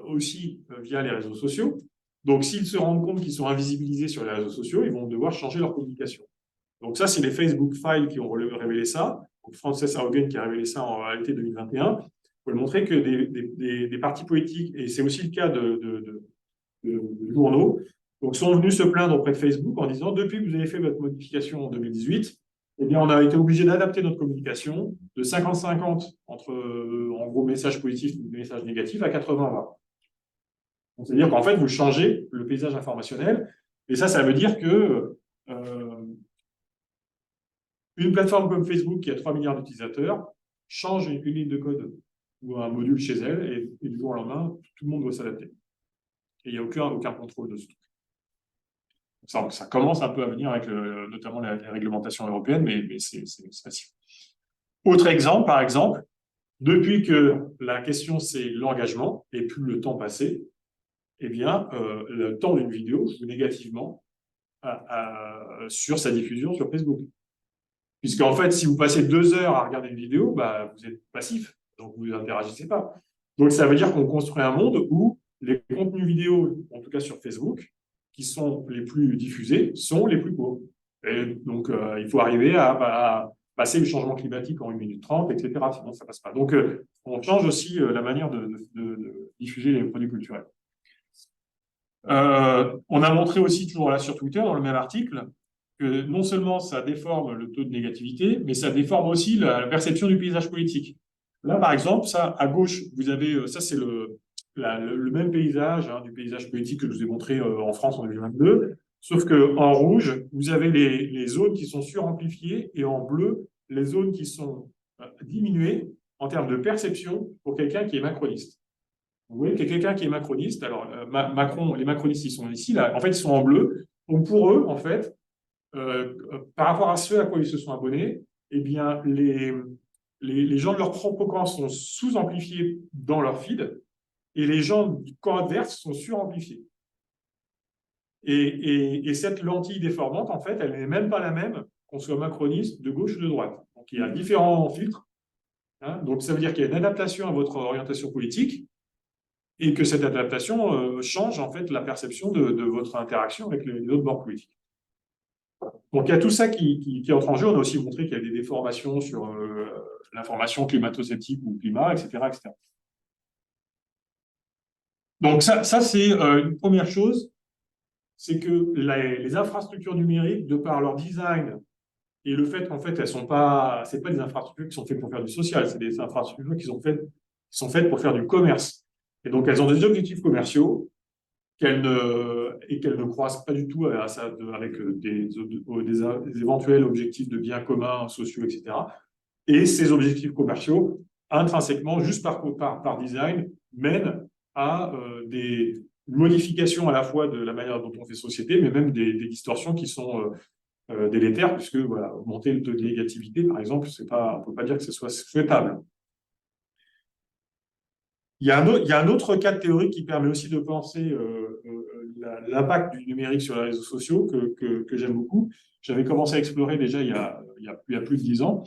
aussi via les réseaux sociaux. Donc, s'ils se rendent compte qu'ils sont invisibilisés sur les réseaux sociaux, ils vont devoir changer leur communication. Donc ça, c'est les Facebook Files qui ont révélé ça. Donc, Frances Haugen qui a révélé ça en été 2021. Vous pouvez montrer que des partis politiques, et c'est aussi le cas de journaux, donc sont venus se plaindre auprès de Facebook en disant « Depuis que vous avez fait votre modification en 2018, eh bien, on a été obligé d'adapter notre communication de 50-50 entre, en gros, messages positifs et messages négatifs à 80-20. » C'est-à-dire qu'en fait, vous changez le paysage informationnel. Et ça veut dire que une plateforme comme Facebook, qui a 3 milliards d'utilisateurs, change une ligne de code ou un module chez elle, et du jour au lendemain, tout le monde doit s'adapter. Et il n'y a aucun contrôle de ce truc. Ça commence un peu à venir avec notamment les réglementations européennes, mais c'est facile. Autre exemple, par exemple, depuis que la question c'est l'engagement et plus le temps passé, eh bien, le temps d'une vidéo joue négativement sur sa diffusion sur Facebook. Puisqu'en fait, si vous passez 2 heures à regarder une vidéo, bah, vous êtes passif, donc vous n'interagissez pas. Donc ça veut dire qu'on construit un monde où les contenus vidéo, en tout cas sur Facebook, qui sont les plus diffusés sont les plus courts. Et donc, il faut arriver à passer le changement climatique en 1 minute 30, etc. Sinon, ça ne passe pas. Donc, on change aussi la manière de diffuser les produits culturels. On a montré aussi, toujours là sur Twitter, dans le même article, que non seulement ça déforme le taux de négativité, mais ça déforme aussi la perception du paysage politique. Là, par exemple, ça, à gauche, vous avez, ça c'est le même paysage du paysage politique que je vous ai montré en France en 2022, sauf qu'en rouge, vous avez les zones qui sont suramplifiées et en bleu, les zones qui sont diminuées en termes de perception pour quelqu'un qui est macroniste. Vous voyez qu'il y a quelqu'un qui est macroniste. Alors, Macron, les macronistes, ils sont ici, là. En fait, ils sont en bleu. Donc, pour eux, en fait, par rapport à ceux à quoi ils se sont abonnés, eh bien, les gens de leur propre camp sont sous-amplifiés dans leur feed et les gens du camp adverse sont sur-amplifiés. Et cette lentille déformante, en fait, elle n'est même pas la même qu'on soit macroniste de gauche ou de droite. Donc, il y a différents filtres. Donc, ça veut dire qu'il y a une adaptation à votre orientation politique et que cette adaptation change en fait la perception de votre interaction avec les autres bords politiques. Donc il y a tout ça qui entre en jeu. On a aussi montré qu'il y a des déformations sur l'information climato-sceptique ou climat, etc., etc. Donc ça c'est une première chose, c'est que les infrastructures numériques, de par leur design et le fait qu'en fait elles sont pas, c'est pas des infrastructures qui sont faites pour faire du social, c'est des infrastructures qui sont faites pour faire du commerce. Et donc, elles ont des objectifs commerciaux qu'elles ne croisent pas du tout avec des éventuels objectifs de biens communs, sociaux, etc. Et ces objectifs commerciaux, intrinsèquement, juste par design, mènent à des modifications à la fois de la manière dont on fait société, mais même des distorsions qui sont délétères, puisque voilà, augmenter le taux de négativité, par exemple, on ne peut pas dire que ce soit souhaitable. Il y a un autre cas de théorie qui permet aussi de penser l'impact du numérique sur les réseaux sociaux que j'aime beaucoup. J'avais commencé à explorer déjà il y a plus de 10 ans.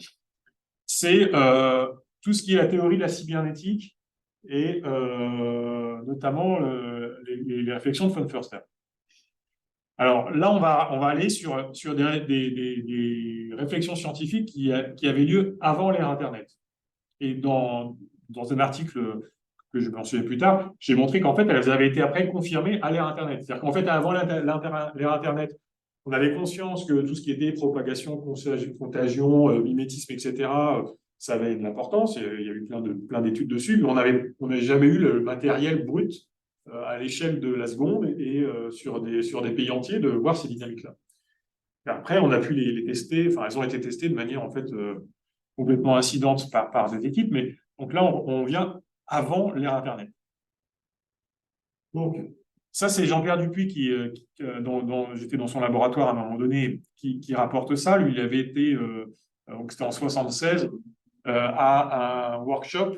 C'est tout ce qui est la théorie de la cybernétique et notamment les réflexions de von Förster. Alors là, on va aller sur des réflexions scientifiques qui avaient lieu avant l'ère Internet. Et dans un article que je m'en souviens plus tard, j'ai montré qu'en fait, elles avaient été après confirmées à l'ère Internet. C'est-à-dire qu'en fait, avant l'ère Internet, on avait conscience que tout ce qui était propagation, contagion, mimétisme, etc., ça avait de l'importance. Il y a eu plein d'études dessus, mais on n'a jamais eu le matériel brut à l'échelle de la seconde et sur des pays entiers de voir ces dynamiques-là. Et après, on a pu les tester, enfin, elles ont été testées de manière en fait complètement incidente par des équipes, mais donc là, on vient avant l'ère Internet. Donc, ça, c'est Jean-Pierre Dupuis dont j'étais dans son laboratoire à un moment donné, qui rapporte ça. Lui, il avait été, donc c'était en 76, à un workshop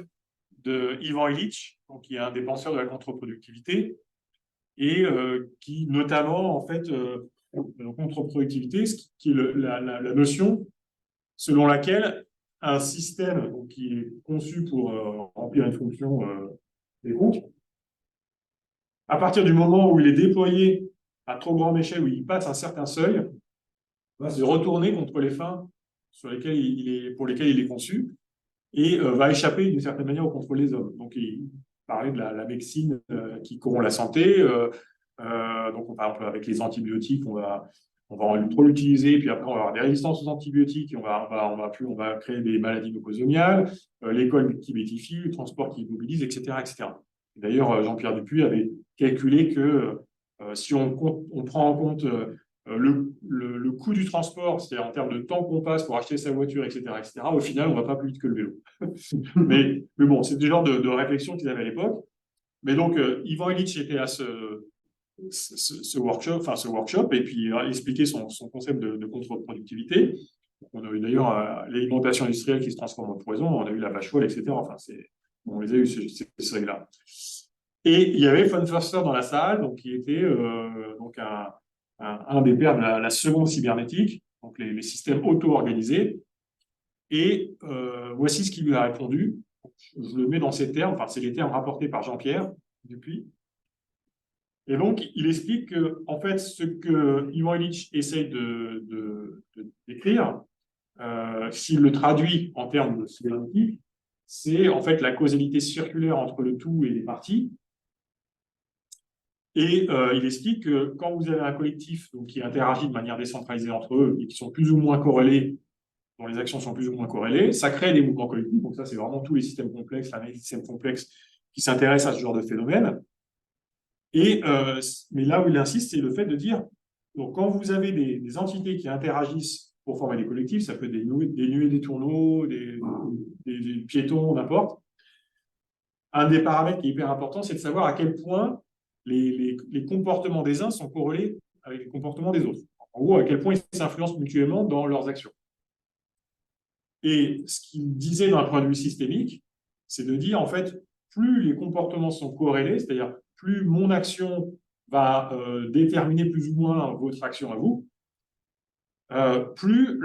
de Ivan Illich, donc, qui est un des penseurs de la contre-productivité, et qui, notamment, en fait, contre-productivité, qui est la notion selon laquelle un système donc, qui est conçu pour remplir une fonction quelconque, à partir du moment où il est déployé à trop grande échelle, où il passe un certain seuil, va se retourner contre les fins pour lesquelles il est conçu et va échapper d'une certaine manière au contrôle des hommes. Donc, il parlait de la médecine qui corrompt la santé. Donc, par exemple, avec les antibiotiques, on va trop l'utiliser, puis après on va avoir des résistances aux antibiotiques, et on va créer des maladies mucosomiales, l'école qui bétifie, le transport qui immobilise, etc., etc. D'ailleurs, Jean-Pierre Dupuis avait calculé que si on prend en compte le coût du transport, c'est-à-dire en termes de temps qu'on passe pour acheter sa voiture, etc., au final, on ne va pas plus vite que le vélo. mais bon, c'est du genre de réflexion qu'ils avaient à l'époque. Mais donc, Ivan Illich était à ce workshop, et puis expliquer son concept de contre-productivité. On a eu d'ailleurs l'alimentation industrielle qui se transforme en poison, on a eu la vache folle, etc. Enfin, on les a eu ces règles-là. Et il y avait von Förster dans la salle, donc, qui était donc un des pères de la seconde cybernétique, donc les systèmes auto-organisés. Et voici ce qu'il lui a répondu. Je le mets dans ces termes, enfin, c'est les termes rapportés par Jean-Pierre Dupuis. Et donc, il explique que, en fait, ce que Ivan Illich essaye d'écrire, s'il le traduit en termes de sémantique, c'est en fait la causalité circulaire entre le tout et les parties. Et il explique que quand vous avez un collectif donc, qui interagit de manière décentralisée entre eux et qui sont plus ou moins corrélés, dont les actions sont plus ou moins corrélées, ça crée des mouvements collectifs. Donc ça, c'est vraiment tous les systèmes complexes, l'analyse des systèmes complexes qui s'intéressent à ce genre de phénomène. Et, mais là où il insiste, c'est le fait de dire, donc quand vous avez des entités qui interagissent pour former des collectifs, ça peut être des nuées, des tourneaux, des piétons, n'importe. Un des paramètres qui est hyper important, c'est de savoir à quel point les comportements des uns sont corrélés avec les comportements des autres. En gros, à quel point ils s'influencent mutuellement dans leurs actions. Et ce qu'il disait d'un point de vue systémique, c'est de dire, en fait, plus les comportements sont corrélés, c'est-à-dire plus mon action va déterminer plus ou moins votre action à vous, plus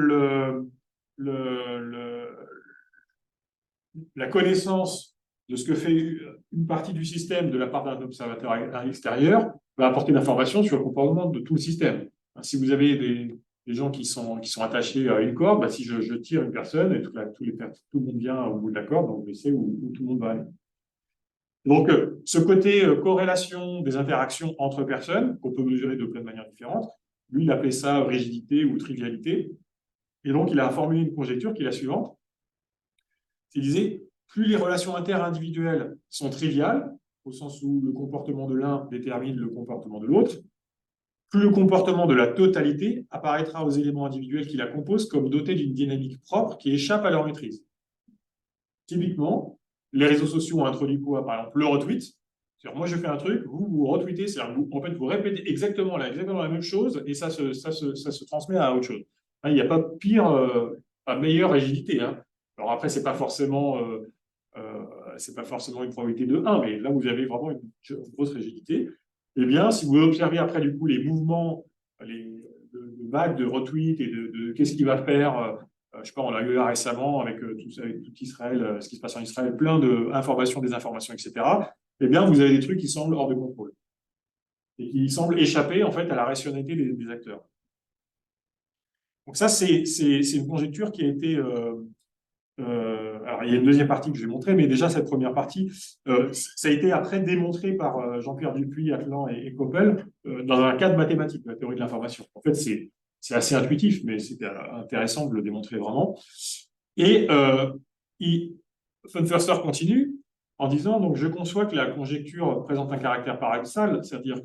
la connaissance de ce que fait une partie du système de la part d'un observateur à l'extérieur va apporter l'information sur le comportement de tout le système. Si vous avez des gens qui sont attachés à une corde, bah, si je tire une personne et tout le monde vient au bout de la corde, donc je sais où tout le monde va aller. Donc, ce côté corrélation des interactions entre personnes, qu'on peut mesurer de plein de manières différentes, lui, il appelait ça rigidité ou trivialité. Et donc, il a formulé une conjecture qui est la suivante. Il disait, plus les relations interindividuelles sont triviales, au sens où le comportement de l'un détermine le comportement de l'autre, plus le comportement de la totalité apparaîtra aux éléments individuels qui la composent comme dotés d'une dynamique propre qui échappe à leur maîtrise. Typiquement, les réseaux sociaux ont introduit quoi? Par exemple, le retweet. C'est-à-dire, moi, je fais un truc, vous retweetez, c'est-à-dire, en fait, vous répétez exactement la même chose et ça se transmet à autre chose. Il n'y a pas pire, pas meilleure rigidité. Hein. Alors après, c'est pas forcément une probabilité de 1, mais là, vous avez vraiment une grosse rigidité. Eh bien, si vous observez après, du coup, les mouvements, de vagues de retweets et de qu'est-ce qu'il va faire, je sais pas, on a eu là récemment avec tout Israël, ce qui se passe en Israël, plein d'informations, désinformations, etc. Eh bien, vous avez des trucs qui semblent hors de contrôle et qui semblent échapper, en fait, à la rationalité des acteurs. Donc ça, c'est une conjecture qui a été... alors, il y a une deuxième partie que je vais montrer, mais déjà, cette première partie, ça a été après démontré par Jean-Pierre Dupuy, Atlan et Coppel dans un cadre mathématique, la théorie de l'information. En fait, c'est assez intuitif, mais c'était intéressant de le démontrer vraiment. Et von Förster continue en disant, donc, je conçois que la conjecture présente un caractère paradoxal, c'est-à-dire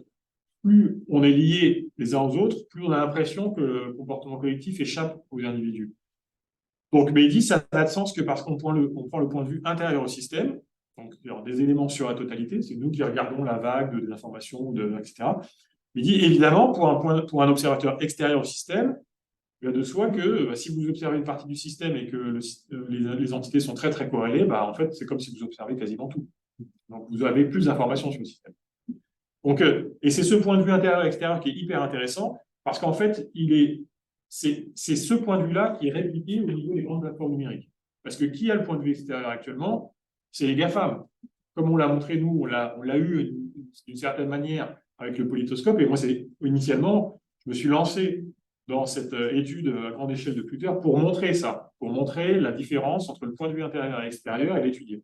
plus on est liés les uns aux autres, plus on a l'impression que le comportement collectif échappe aux individus. Donc, mais il dit ça n'a de sens que parce qu'on prend le point de vue intérieur au système, donc des éléments sur la totalité, c'est nous qui regardons la vague des informations, etc. Il dit évidemment, pour un observateur extérieur au système, il va de soi que si vous observez une partie du système et que les entités sont très très corrélées, bah, en fait, c'est comme si vous observez quasiment tout. Donc, vous avez plus d'informations sur le système. Donc, et c'est ce point de vue intérieur-extérieur qui est hyper intéressant, parce qu'en fait, c'est ce point de vue-là qui est répliqué au niveau des grandes plateformes numériques. Parce que qui a le point de vue extérieur actuellement? C'est les GAFAM. Comme on l'a montré, nous, on l'a eu d'une certaine manière avec le politoscope. Et moi, initialement, je me suis lancé dans cette étude à grande échelle de Twitter pour montrer ça, pour montrer la différence entre le point de vue intérieur et extérieur et l'étudier.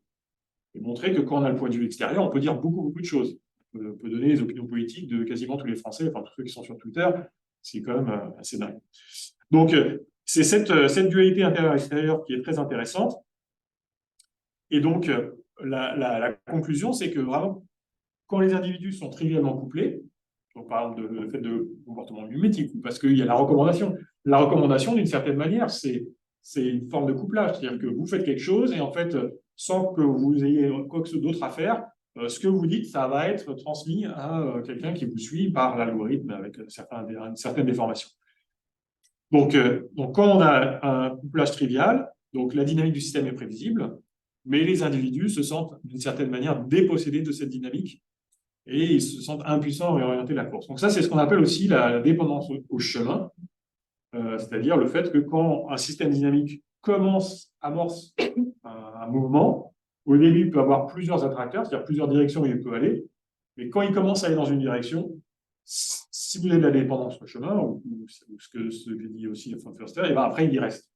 Et montrer que quand on a le point de vue extérieur, on peut dire beaucoup de choses. On peut donner les opinions politiques de quasiment tous les Français, enfin tous ceux qui sont sur Twitter, c'est quand même assez dingue. Donc, c'est cette dualité intérieure-extérieure qui est très intéressante. Et donc, la conclusion, c'est que vraiment, quand les individus sont trivialement couplés, donc par exemple le fait de comportement mimétique, ou parce qu'il y a la recommandation. La recommandation, d'une certaine manière, c'est une forme de couplage, c'est-à-dire que vous faites quelque chose et en fait, sans que vous ayez quoi que ce soit d'autre à faire, ce que vous dites, ça va être transmis à quelqu'un qui vous suit par l'algorithme avec une certaine déformation. Donc, quand on a un couplage trivial, donc la dynamique du système est prévisible, mais les individus se sentent d'une certaine manière dépossédés de cette dynamique et ils se sentent impuissants à réorienter la course. Donc ça, c'est ce qu'on appelle aussi la dépendance au chemin, c'est-à-dire le fait que quand un système dynamique amorce un mouvement, au début, il peut avoir plusieurs attracteurs, c'est-à-dire plusieurs directions où il peut aller, Mais quand il commence à aller dans une direction, si vous avez de la dépendance sur le chemin, ou ce que dit aussi von Förster, et ben après, il y reste.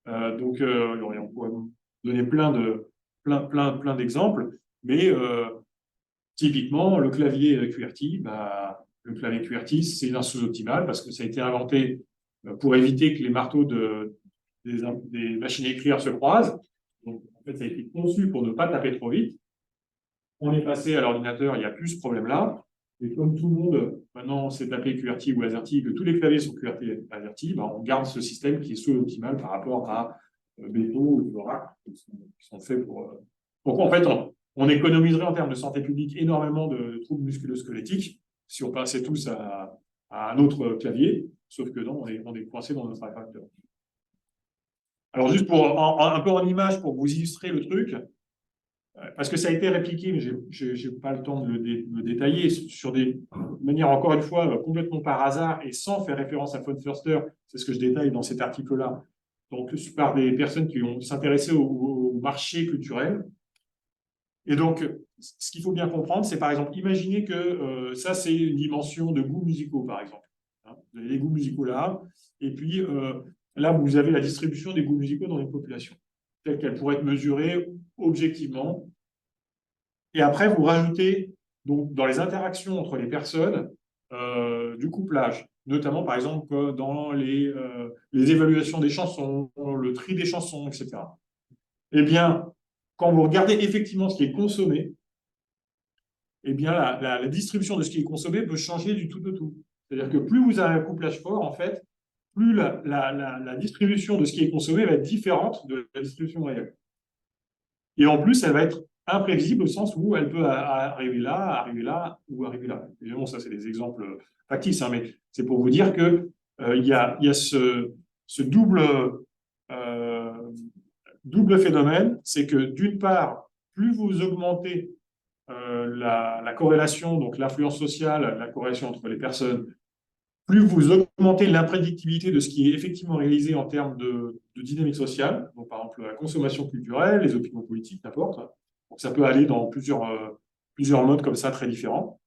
Donc, on pourrait vous donner plein d'exemples, mais typiquement, le clavier QWERTY, le clavier QWERTY, c'est un sous-optimal parce que ça a été inventé pour éviter que les marteaux des machines à écrire se croisent. Donc, en fait, ça a été conçu pour ne pas taper trop vite. On est passé à l'ordinateur, il n'y a plus ce problème-là. Et comme tout le monde, maintenant, s'est tapé QWERTY ou AZERTY, que tous les claviers sont QWERTY AZERTY, on garde ce système qui est sous-optimal par rapport à Beto ou Oracle, qui sont faits pour... Donc, en fait, on économiserait en termes de santé publique énormément de troubles musculo-squelettiques si on passait tous à un autre clavier, sauf que non, on est coincé dans notre réfracteur. Alors, juste un peu en image pour vous illustrer le truc, parce que ça a été répliqué, mais je n'ai pas le temps de le détailler, sur des manières, encore une fois, complètement par hasard et sans faire référence à von Förster, c'est ce que je détaille dans cet article-là, donc par des personnes qui ont s'intéressé au marché culturel. Et donc, ce qu'il faut bien comprendre, c'est par exemple, imaginez que ça, c'est une dimension de goûts musicaux, par exemple. Vous avez les goûts musicaux là, et puis là, vous avez la distribution des goûts musicaux dans les populations, telle qu'elle pourrait être mesurée objectivement. Et après, vous rajoutez donc, dans les interactions entre les personnes du couplage, notamment par exemple dans les évaluations des chansons, le tri des chansons, etc. Eh bien, quand vous regardez effectivement ce qui est consommé, eh bien, la distribution de ce qui est consommé peut changer du tout au tout. C'est-à-dire que plus vous avez un couplage fort, en fait, plus la distribution de ce qui est consommé va être différente de la distribution réelle. Et en plus, elle va être imprévisible au sens où elle peut arriver là ou arriver là. Évidemment, ça, c'est des exemples factices, hein, mais c'est pour vous dire que il y a ce double phénomène, c'est que d'une part, plus vous augmentez la corrélation, donc l'influence sociale, la corrélation entre les personnes, plus vous augmentez l'imprédictibilité de ce qui est effectivement réalisé en termes de dynamique sociale, donc par exemple la consommation culturelle, les opinions politiques, n'importe. Donc ça peut aller dans plusieurs modes comme ça très différents.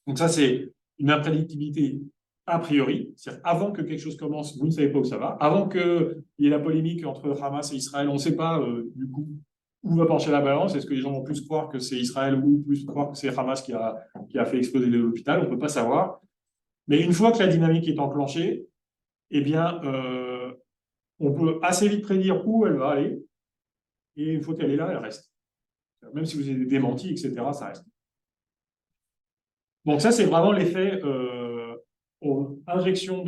Donc ça, c'est une imprédictibilité a priori, c'est-à-dire avant que quelque chose commence, vous ne savez pas où ça va. Avant qu'il y ait la polémique entre Hamas et Israël, on ne sait pas du coup où va pencher la balance. Est-ce que les gens vont plus croire que c'est Israël ou plus croire que c'est Hamas qui a fait exploser l'hôpital? On ne peut pas savoir. Mais une fois que la dynamique est enclenchée, eh bien, on peut assez vite prédire où elle va aller. Et une fois qu'elle est là, elle reste. Même si vous avez des démentis, etc., ça reste. Donc ça, c'est vraiment l'effet injection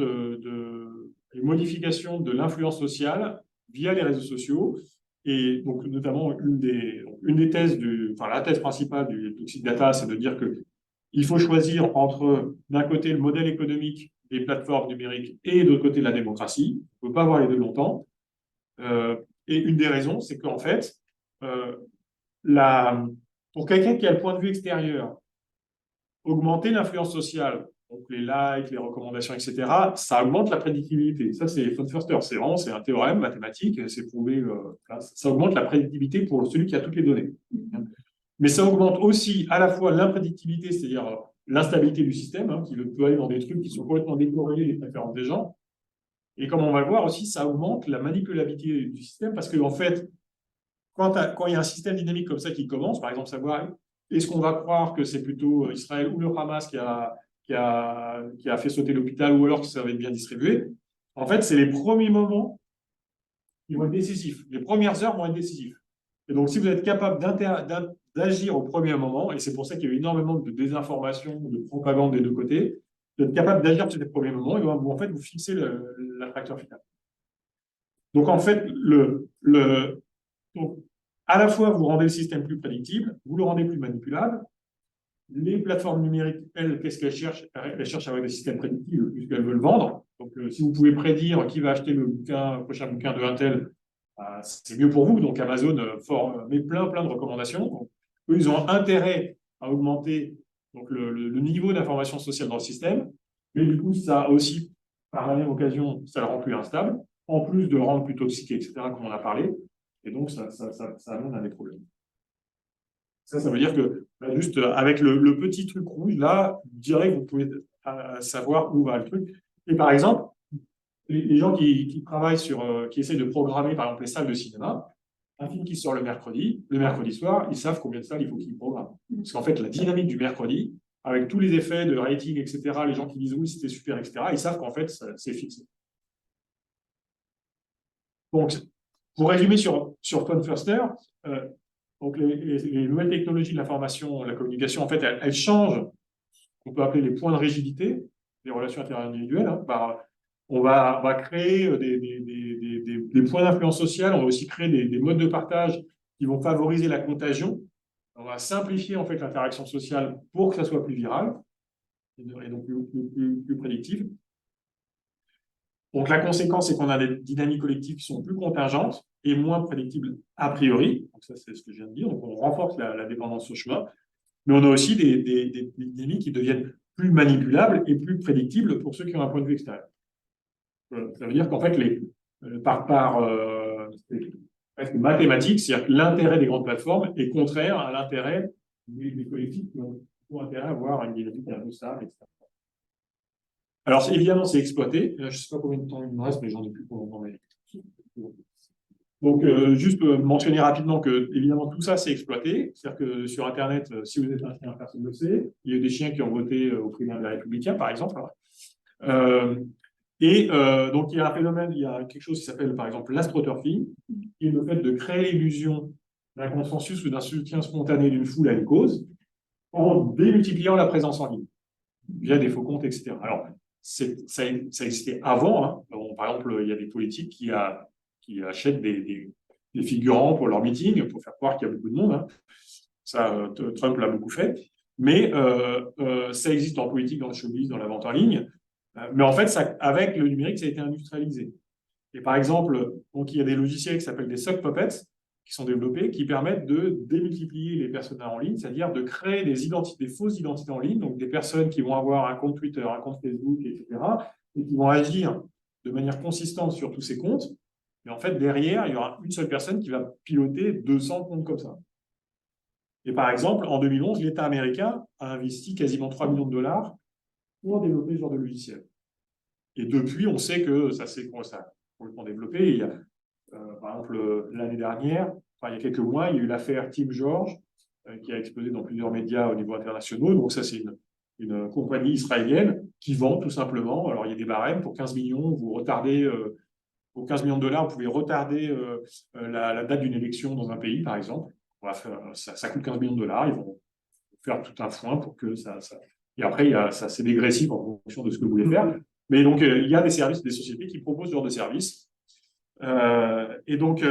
et modification de l'influence sociale via les réseaux sociaux. Et donc, notamment, une des thèses, la thèse principale du Toxic Data, c'est de dire qu'il faut choisir entre, d'un côté, le modèle économique des plateformes numériques et de l'autre côté, la démocratie. On ne peut pas avoir les deux longtemps. Et une des raisons, c'est qu'en fait, pour quelqu'un qui a le point de vue extérieur, augmenter l'influence sociale, donc les likes, les recommandations, etc., ça augmente la prédictibilité. Ça, c'est von Förster. C'est un théorème mathématique, c'est prouvé. Ça augmente la prédictibilité pour celui qui a toutes les données. Mais ça augmente aussi à la fois l'imprédictibilité, c'est-à-dire l'instabilité du système, hein, qui peut aller dans des trucs qui sont complètement décorrélés des préférences des gens. Et comme on va le voir aussi, ça augmente la manipulabilité du système parce qu'en fait, quand il y a un système dynamique comme ça qui commence, par exemple, savoir est-ce qu'on va croire que c'est plutôt Israël ou le Hamas qui a fait sauter l'hôpital ou alors que ça va être bien distribué, en fait, c'est les premiers moments qui vont être décisifs. Les premières heures vont être décisives. Et donc, si vous êtes capable d'agir au premier moment, et c'est pour ça qu'il y a eu énormément de désinformation, de propagande des deux côtés, vous êtes capable d'agir sur ces premiers moments, et en fait, vous fixez l'attracteur final. Donc, en fait, donc, à la fois, vous rendez le système plus prédictible, vous le rendez plus manipulable. Les plateformes numériques, elles, qu'est-ce qu'elles cherchent? Elles cherchent à avoir des systèmes prédictibles puisqu'elles veulent vendre. Donc, si vous pouvez prédire qui va acheter le prochain bouquin de Intel, c'est mieux pour vous. Donc, Amazon met plein de recommandations. Donc, eux, ils ont intérêt à augmenter donc, le niveau d'information sociale dans le système. Mais du coup, ça aussi, par la même occasion, ça le rend plus instable, en plus de le rendre plus toxique, etc., comme on a parlé. Et donc, ça amène à des problèmes. Ça veut dire que juste avec le petit truc rouge, là, direct, vous pouvez savoir où va le truc. Et par exemple, les gens qui travaillent qui essayent de programmer, par exemple, les salles de cinéma, un film qui sort le mercredi soir, ils savent combien de salles il faut qu'ils programment. Parce qu'en fait, la dynamique du mercredi, avec tous les effets de rating, etc., les gens qui disent oui, c'était super, etc., ils savent qu'en fait, c'est fixé. Donc, pour résumer sur Funfirster, donc les nouvelles technologies de l'information, la communication, en fait, elles changent ce qu'on peut appeler les points de rigidité des relations interindividuelles. On va créer des points d'influence sociale, on va aussi créer des modes de partage qui vont favoriser la contagion. On va simplifier en fait l'interaction sociale pour que ça soit plus viral et donc plus prédictive. Donc la conséquence, c'est qu'on a des dynamiques collectives qui sont plus contingentes et moins prédictibles a priori. Donc ça, c'est ce que je viens de dire. Donc on renforce la dépendance au chemin. Mais on a aussi des dynamiques qui deviennent plus manipulables et plus prédictibles pour ceux qui ont un point de vue extérieur. Ça veut dire qu'en fait, presque mathématique, c'est-à-dire que l'intérêt des grandes plateformes est contraire à l'intérêt des collectifs qui ont intérêt à avoir une dynamique un peu stable, etc. Alors, évidemment, c'est exploité. Je ne sais pas combien de temps il me reste, mais j'en ai plus pour longtemps. Donc, juste mentionner rapidement que, évidemment, tout ça, c'est exploité. C'est-à-dire que sur Internet, si vous êtes un chien, personne ne le sait. Il y a eu des chiens qui ont voté au primaire des Républicains, par exemple. Donc, il y a un phénomène, il y a quelque chose qui s'appelle, par exemple, l'astroturfing, qui est le fait de créer l'illusion d'un consensus ou d'un soutien spontané d'une foule à une cause en démultipliant la présence en ligne, via des faux comptes, etc. Alors, ça existait avant. Hein. Bon, par exemple, il y a des politiques qui achètent des figurants pour leur meeting, pour faire croire qu'il y a beaucoup de monde. Hein. Ça, Trump l'a beaucoup fait. Mais ça existe en politique, dans le showbiz, dans la vente en ligne. Mais en fait, avec le numérique, ça a été industrialisé. Et par exemple, donc, il y a des logiciels qui s'appellent des sock puppets qui sont développés, qui permettent de démultiplier les personnages en ligne, c'est-à-dire de créer des fausses identités en ligne, donc des personnes qui vont avoir un compte Twitter, un compte Facebook, etc., et qui vont agir de manière consistante sur tous ces comptes. Et en fait, derrière, il y aura une seule personne qui va piloter 200 comptes comme ça. Et par exemple, en 2011, l'État américain a investi quasiment 3 millions de dollars pour développer ce genre de logiciel. Et depuis, on sait que ça s'est complètement développé. Il y a, par exemple, l'année dernière, il y a quelques mois, il y a eu l'affaire Team George qui a explosé dans plusieurs médias au niveau international. Donc ça, c'est une compagnie israélienne qui vend tout simplement. Alors, il y a des barèmes pour 15 millions. Vous retardez, pour 15 millions de dollars, vous pouvez retarder la date d'une élection dans un pays, par exemple. Ça coûte 15 millions de dollars. Ils vont faire tout un foin pour que ça... Et après, c'est dégressif en fonction de ce que vous voulez faire. Mais donc, il y a des services, des sociétés qui proposent ce genre de services. Et donc,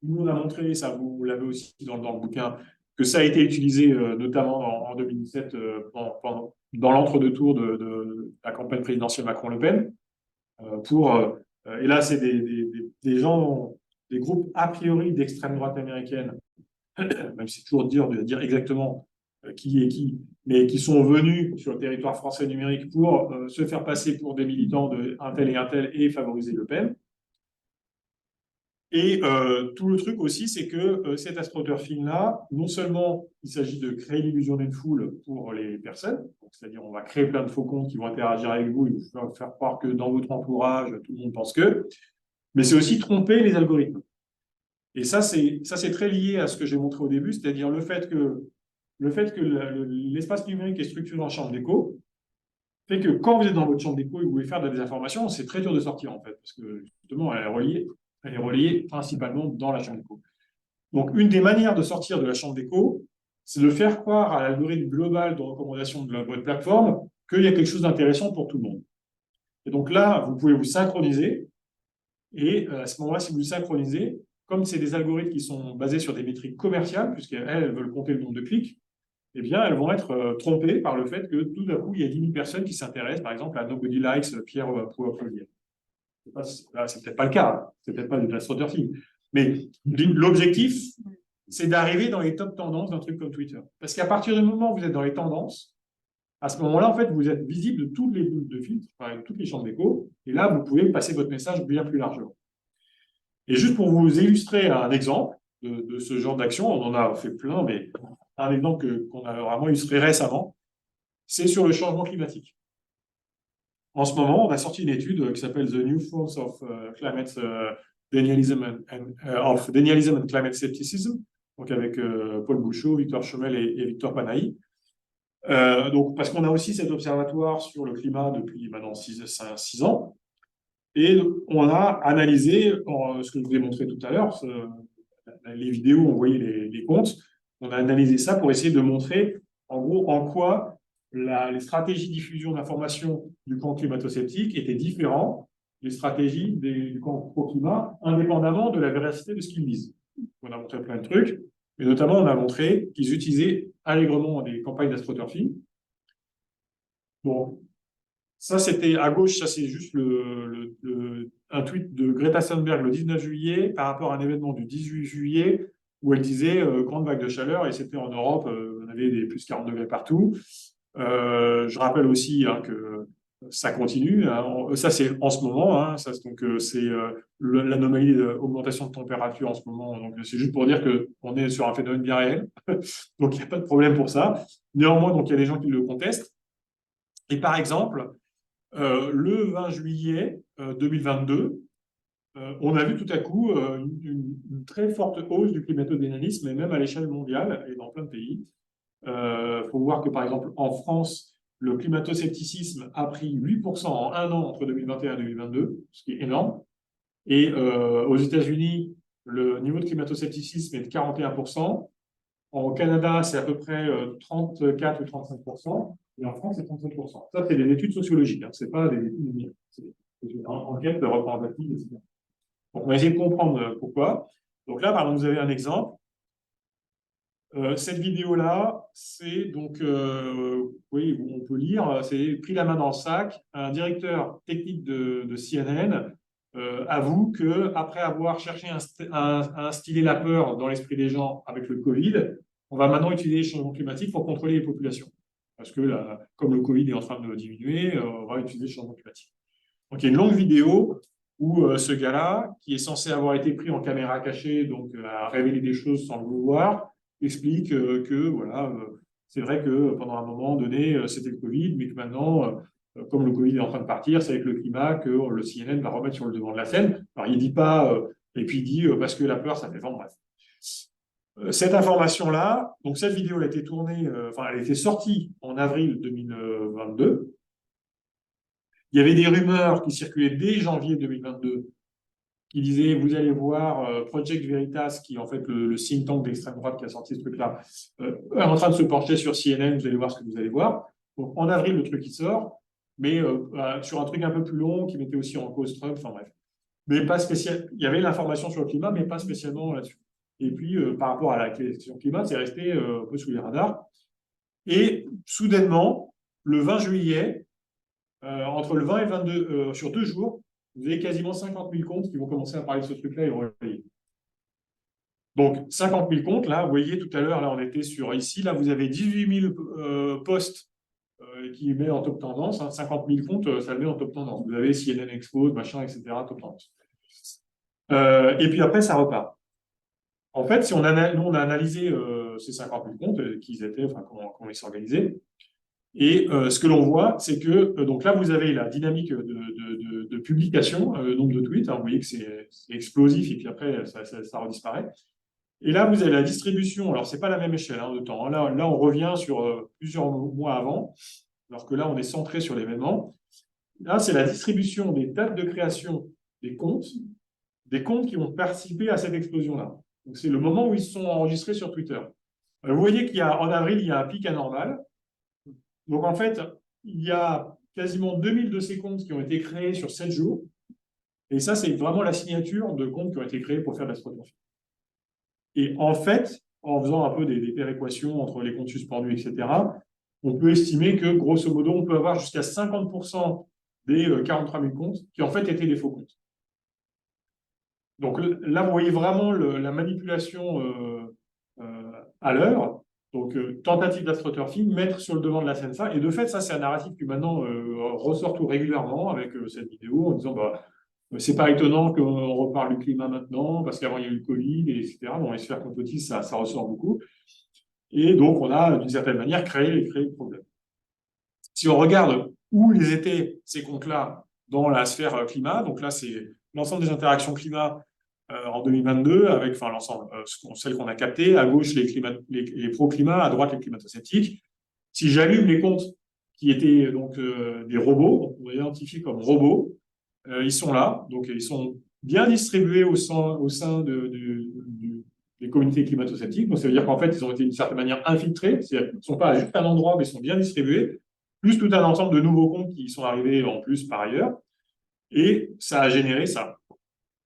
nous, on a montré, ça vous l'avez aussi dans le bouquin, que ça a été utilisé notamment en 2017 dans l'entre-deux tours de la campagne présidentielle Macron-Le Pen. Et là, c'est des gens, des groupes a priori d'extrême droite américaine, même si c'est toujours dur de dire exactement qui est qui, mais qui sont venus sur le territoire français numérique pour se faire passer pour des militants de un tel et favoriser Le Pen. Et tout le truc aussi, c'est que cet astroturfing-là, non seulement il s'agit de créer l'illusion d'une foule pour les personnes, c'est-à-dire on va créer plein de faux comptes qui vont interagir avec vous et vous faire croire que dans votre entourage, tout le monde pense que, mais c'est aussi tromper les algorithmes. Et ça, c'est très lié à ce que j'ai montré au début, c'est-à-dire le fait que l'espace numérique est structuré en chambre d'écho fait que quand vous êtes dans votre chambre d'écho et que vous voulez faire de la désinformation, c'est très dur de sortir en fait, parce que justement, elle est reliée principalement dans la chambre d'écho. Donc, une des manières de sortir de la chambre d'écho, c'est de faire croire à l'algorithme global de recommandation de votre plateforme qu'il y a quelque chose d'intéressant pour tout le monde. Et donc là, vous pouvez vous synchroniser. Et à ce moment-là, si vous vous synchronisez, comme c'est des algorithmes qui sont basés sur des métriques commerciales, puisqu'elles veulent compter le nombre de clics, eh bien, elles vont être trompées par le fait que tout d'un coup, il y a 10 000 personnes qui s'intéressent, par exemple, à Nobody Likes Pierre Poilievre. C'est peut-être pas le cas, hein. C'est peut-être pas de l'astroturfing. Mais l'objectif, c'est d'arriver dans les top tendances d'un truc comme Twitter. Parce qu'à partir du moment où vous êtes dans les tendances, à ce moment-là, en fait, vous êtes visible de toutes les boules de filtre, enfin, toutes les chambres d'écho, et là, vous pouvez passer votre message bien plus largement. Et juste pour vous illustrer un exemple, de ce genre d'action. On en a fait plein, mais un exemple qu'on a vraiment illustré récemment, c'est sur le changement climatique. En ce moment, on a sorti une étude qui s'appelle The New Forms of Climate Denialism and Climate Skepticism, donc avec Paul Bouchot, Victor Chomel et Victor Panahi. Donc, parce qu'on a aussi cet observatoire sur le climat depuis maintenant 6 ans, et on a analysé, ce que je vous ai montré tout à l'heure, les vidéos, on voyait les comptes, on a analysé ça pour essayer de montrer, en gros, en quoi les stratégies de diffusion d'informations du camp climato-sceptique étaient différentes des stratégies du camp pro-climat, indépendamment de la véracité de ce qu'ils disent. On a montré plein de trucs, et notamment on a montré qu'ils utilisaient allègrement des campagnes d'astroturfing. Bon, ça c'était à gauche, ça c'est juste un tweet de Greta Thunberg le 19 juillet par rapport à un événement du 18 juillet où elle disait grande vague de chaleur, et c'était en Europe, on avait des plus 40 degrés partout. Je rappelle aussi que ça continue. Ça, c'est en ce moment. Donc, c'est l'anomalie d'augmentation de température en ce moment. Donc, c'est juste pour dire qu'on est sur un phénomène bien réel. Donc, il n'y a pas de problème pour ça. Néanmoins, donc, il y a des gens qui le contestent. Et par exemple, le 20 juillet 2022, on a vu tout à coup une très forte hausse du climato-dénialisme, et même à l'échelle mondiale et dans plein de pays. Faut voir que, par exemple, en France, le climato-scepticisme a pris 8% en un an entre 2021 et 2022, ce qui est énorme. Et aux États-Unis, le niveau de climato-scepticisme est de 41%. Au Canada, c'est à peu près 34 ou 35%. Et en France, c'est 37%. Ça, c'est des études sociologiques. Ce n'est pas des études c'est des enquêtes représentatives, etc. Donc, on va essayer de comprendre pourquoi. Donc là, par exemple, vous avez un exemple. Cette vidéo-là, c'est donc, oui, on peut lire, c'est pris la main dans le sac. Un directeur technique de CNN avoue qu'après avoir cherché à instiller la peur dans l'esprit des gens avec le Covid, on va maintenant utiliser les changements climatiques pour contrôler les populations. Parce que comme le Covid est en train de diminuer, on va utiliser le changement climatique. Donc, il y a une longue vidéo où ce gars-là, qui est censé avoir été pris en caméra cachée, donc à révéler des choses sans le vouloir, explique que voilà, c'est vrai que pendant un moment donné, c'était le Covid, mais que maintenant, comme le Covid est en train de partir, c'est avec le climat que le CNN va remettre sur le devant de la scène. Alors, il ne dit pas, et puis il dit parce que la peur, ça fait vendre. Bref. Cette information-là, donc cette vidéo a été tournée, elle a été sortie en avril 2022. Il y avait des rumeurs qui circulaient dès janvier 2022 qui disaient, vous allez voir Project Veritas, qui est en fait le think tank d'extrême droite qui a sorti ce truc-là, en train de se pencher sur CNN, vous allez voir ce que vous allez voir. Donc en avril, le truc il sort, mais sur un truc un peu plus long qui mettait aussi en cause Trump, enfin bref. Mais pas spécial. Il y avait l'information sur le climat, mais pas spécialement là-dessus. Et puis, par rapport à la question climat, c'est resté un peu sous les radars. Et soudainement, le 20 juillet, entre le 20 et le 22, sur 2 jours, vous avez quasiment 50 000 comptes qui vont commencer à parler de ce truc-là et relayer. Donc, 50 000 comptes, là, vous voyez tout à l'heure, là, on était sur ici, là, vous avez 18 000 posts qui met en top tendance. 50 000 comptes, ça le met en top tendance. Vous avez CNN Expose, machin, etc., top tendance. Et puis après, ça repart. En fait, si nous, on a analysé ces 50 000 comptes, qu'ils étaient, enfin, comment ils s'organisaient. Et ce que l'on voit, c'est que, donc là, vous avez la dynamique de publication, le nombre de tweets, vous voyez que c'est explosif, et puis après, ça redisparaît. Et là, vous avez la distribution, alors c'est pas la même échelle de temps. Là, on revient sur plusieurs mois avant, alors que là, on est centré sur l'événement. Là, c'est la distribution des dates de création des comptes qui ont participé à cette explosion-là. Donc, c'est le moment où ils se sont enregistrés sur Twitter. Vous voyez qu'en avril, il y a un pic anormal. Donc, en fait, il y a quasiment 2000 de ces comptes qui ont été créés sur 7 jours. Et ça, c'est vraiment la signature de comptes qui ont été créés pour faire de l'astroturfing. Et en fait, en faisant un peu des péréquations entre les comptes suspendus, etc., on peut estimer que, grosso modo, on peut avoir jusqu'à 50% des 43 000 comptes qui, en fait, étaient des faux comptes. Donc là, vous voyez vraiment la manipulation à l'heure. Donc, tentative d'astroturfing, mettre sur le devant de la scène ça. Et de fait, ça, c'est un narratif qui maintenant ressort tout régulièrement avec cette vidéo en disant, C'est pas étonnant qu'on reparle du climat maintenant, parce qu'avant il y a eu le Covid, etc. Dans les sphères complotistes, ça ressort beaucoup. Et donc, on a, d'une certaine manière, créé le problème. Si on regarde où les étaient ces comptes-là dans la sphère climat, donc là, c'est l'ensemble des interactions climat en 2022, avec enfin, l'ensemble, celles qu'on a captées, à gauche les pro-climat, à droite les climato-sceptiques. Si j'allume les comptes qui étaient donc des robots, on les identifie comme robots, ils sont là, donc ils sont bien distribués au sein des communautés climato-sceptiques. Donc ça veut dire qu'en fait, ils ont été d'une certaine manière infiltrés, c'est-à-dire qu'ils ne sont pas à juste un endroit, mais ils sont bien distribués, plus tout un ensemble de nouveaux comptes qui sont arrivés en plus par ailleurs, et ça a généré ça.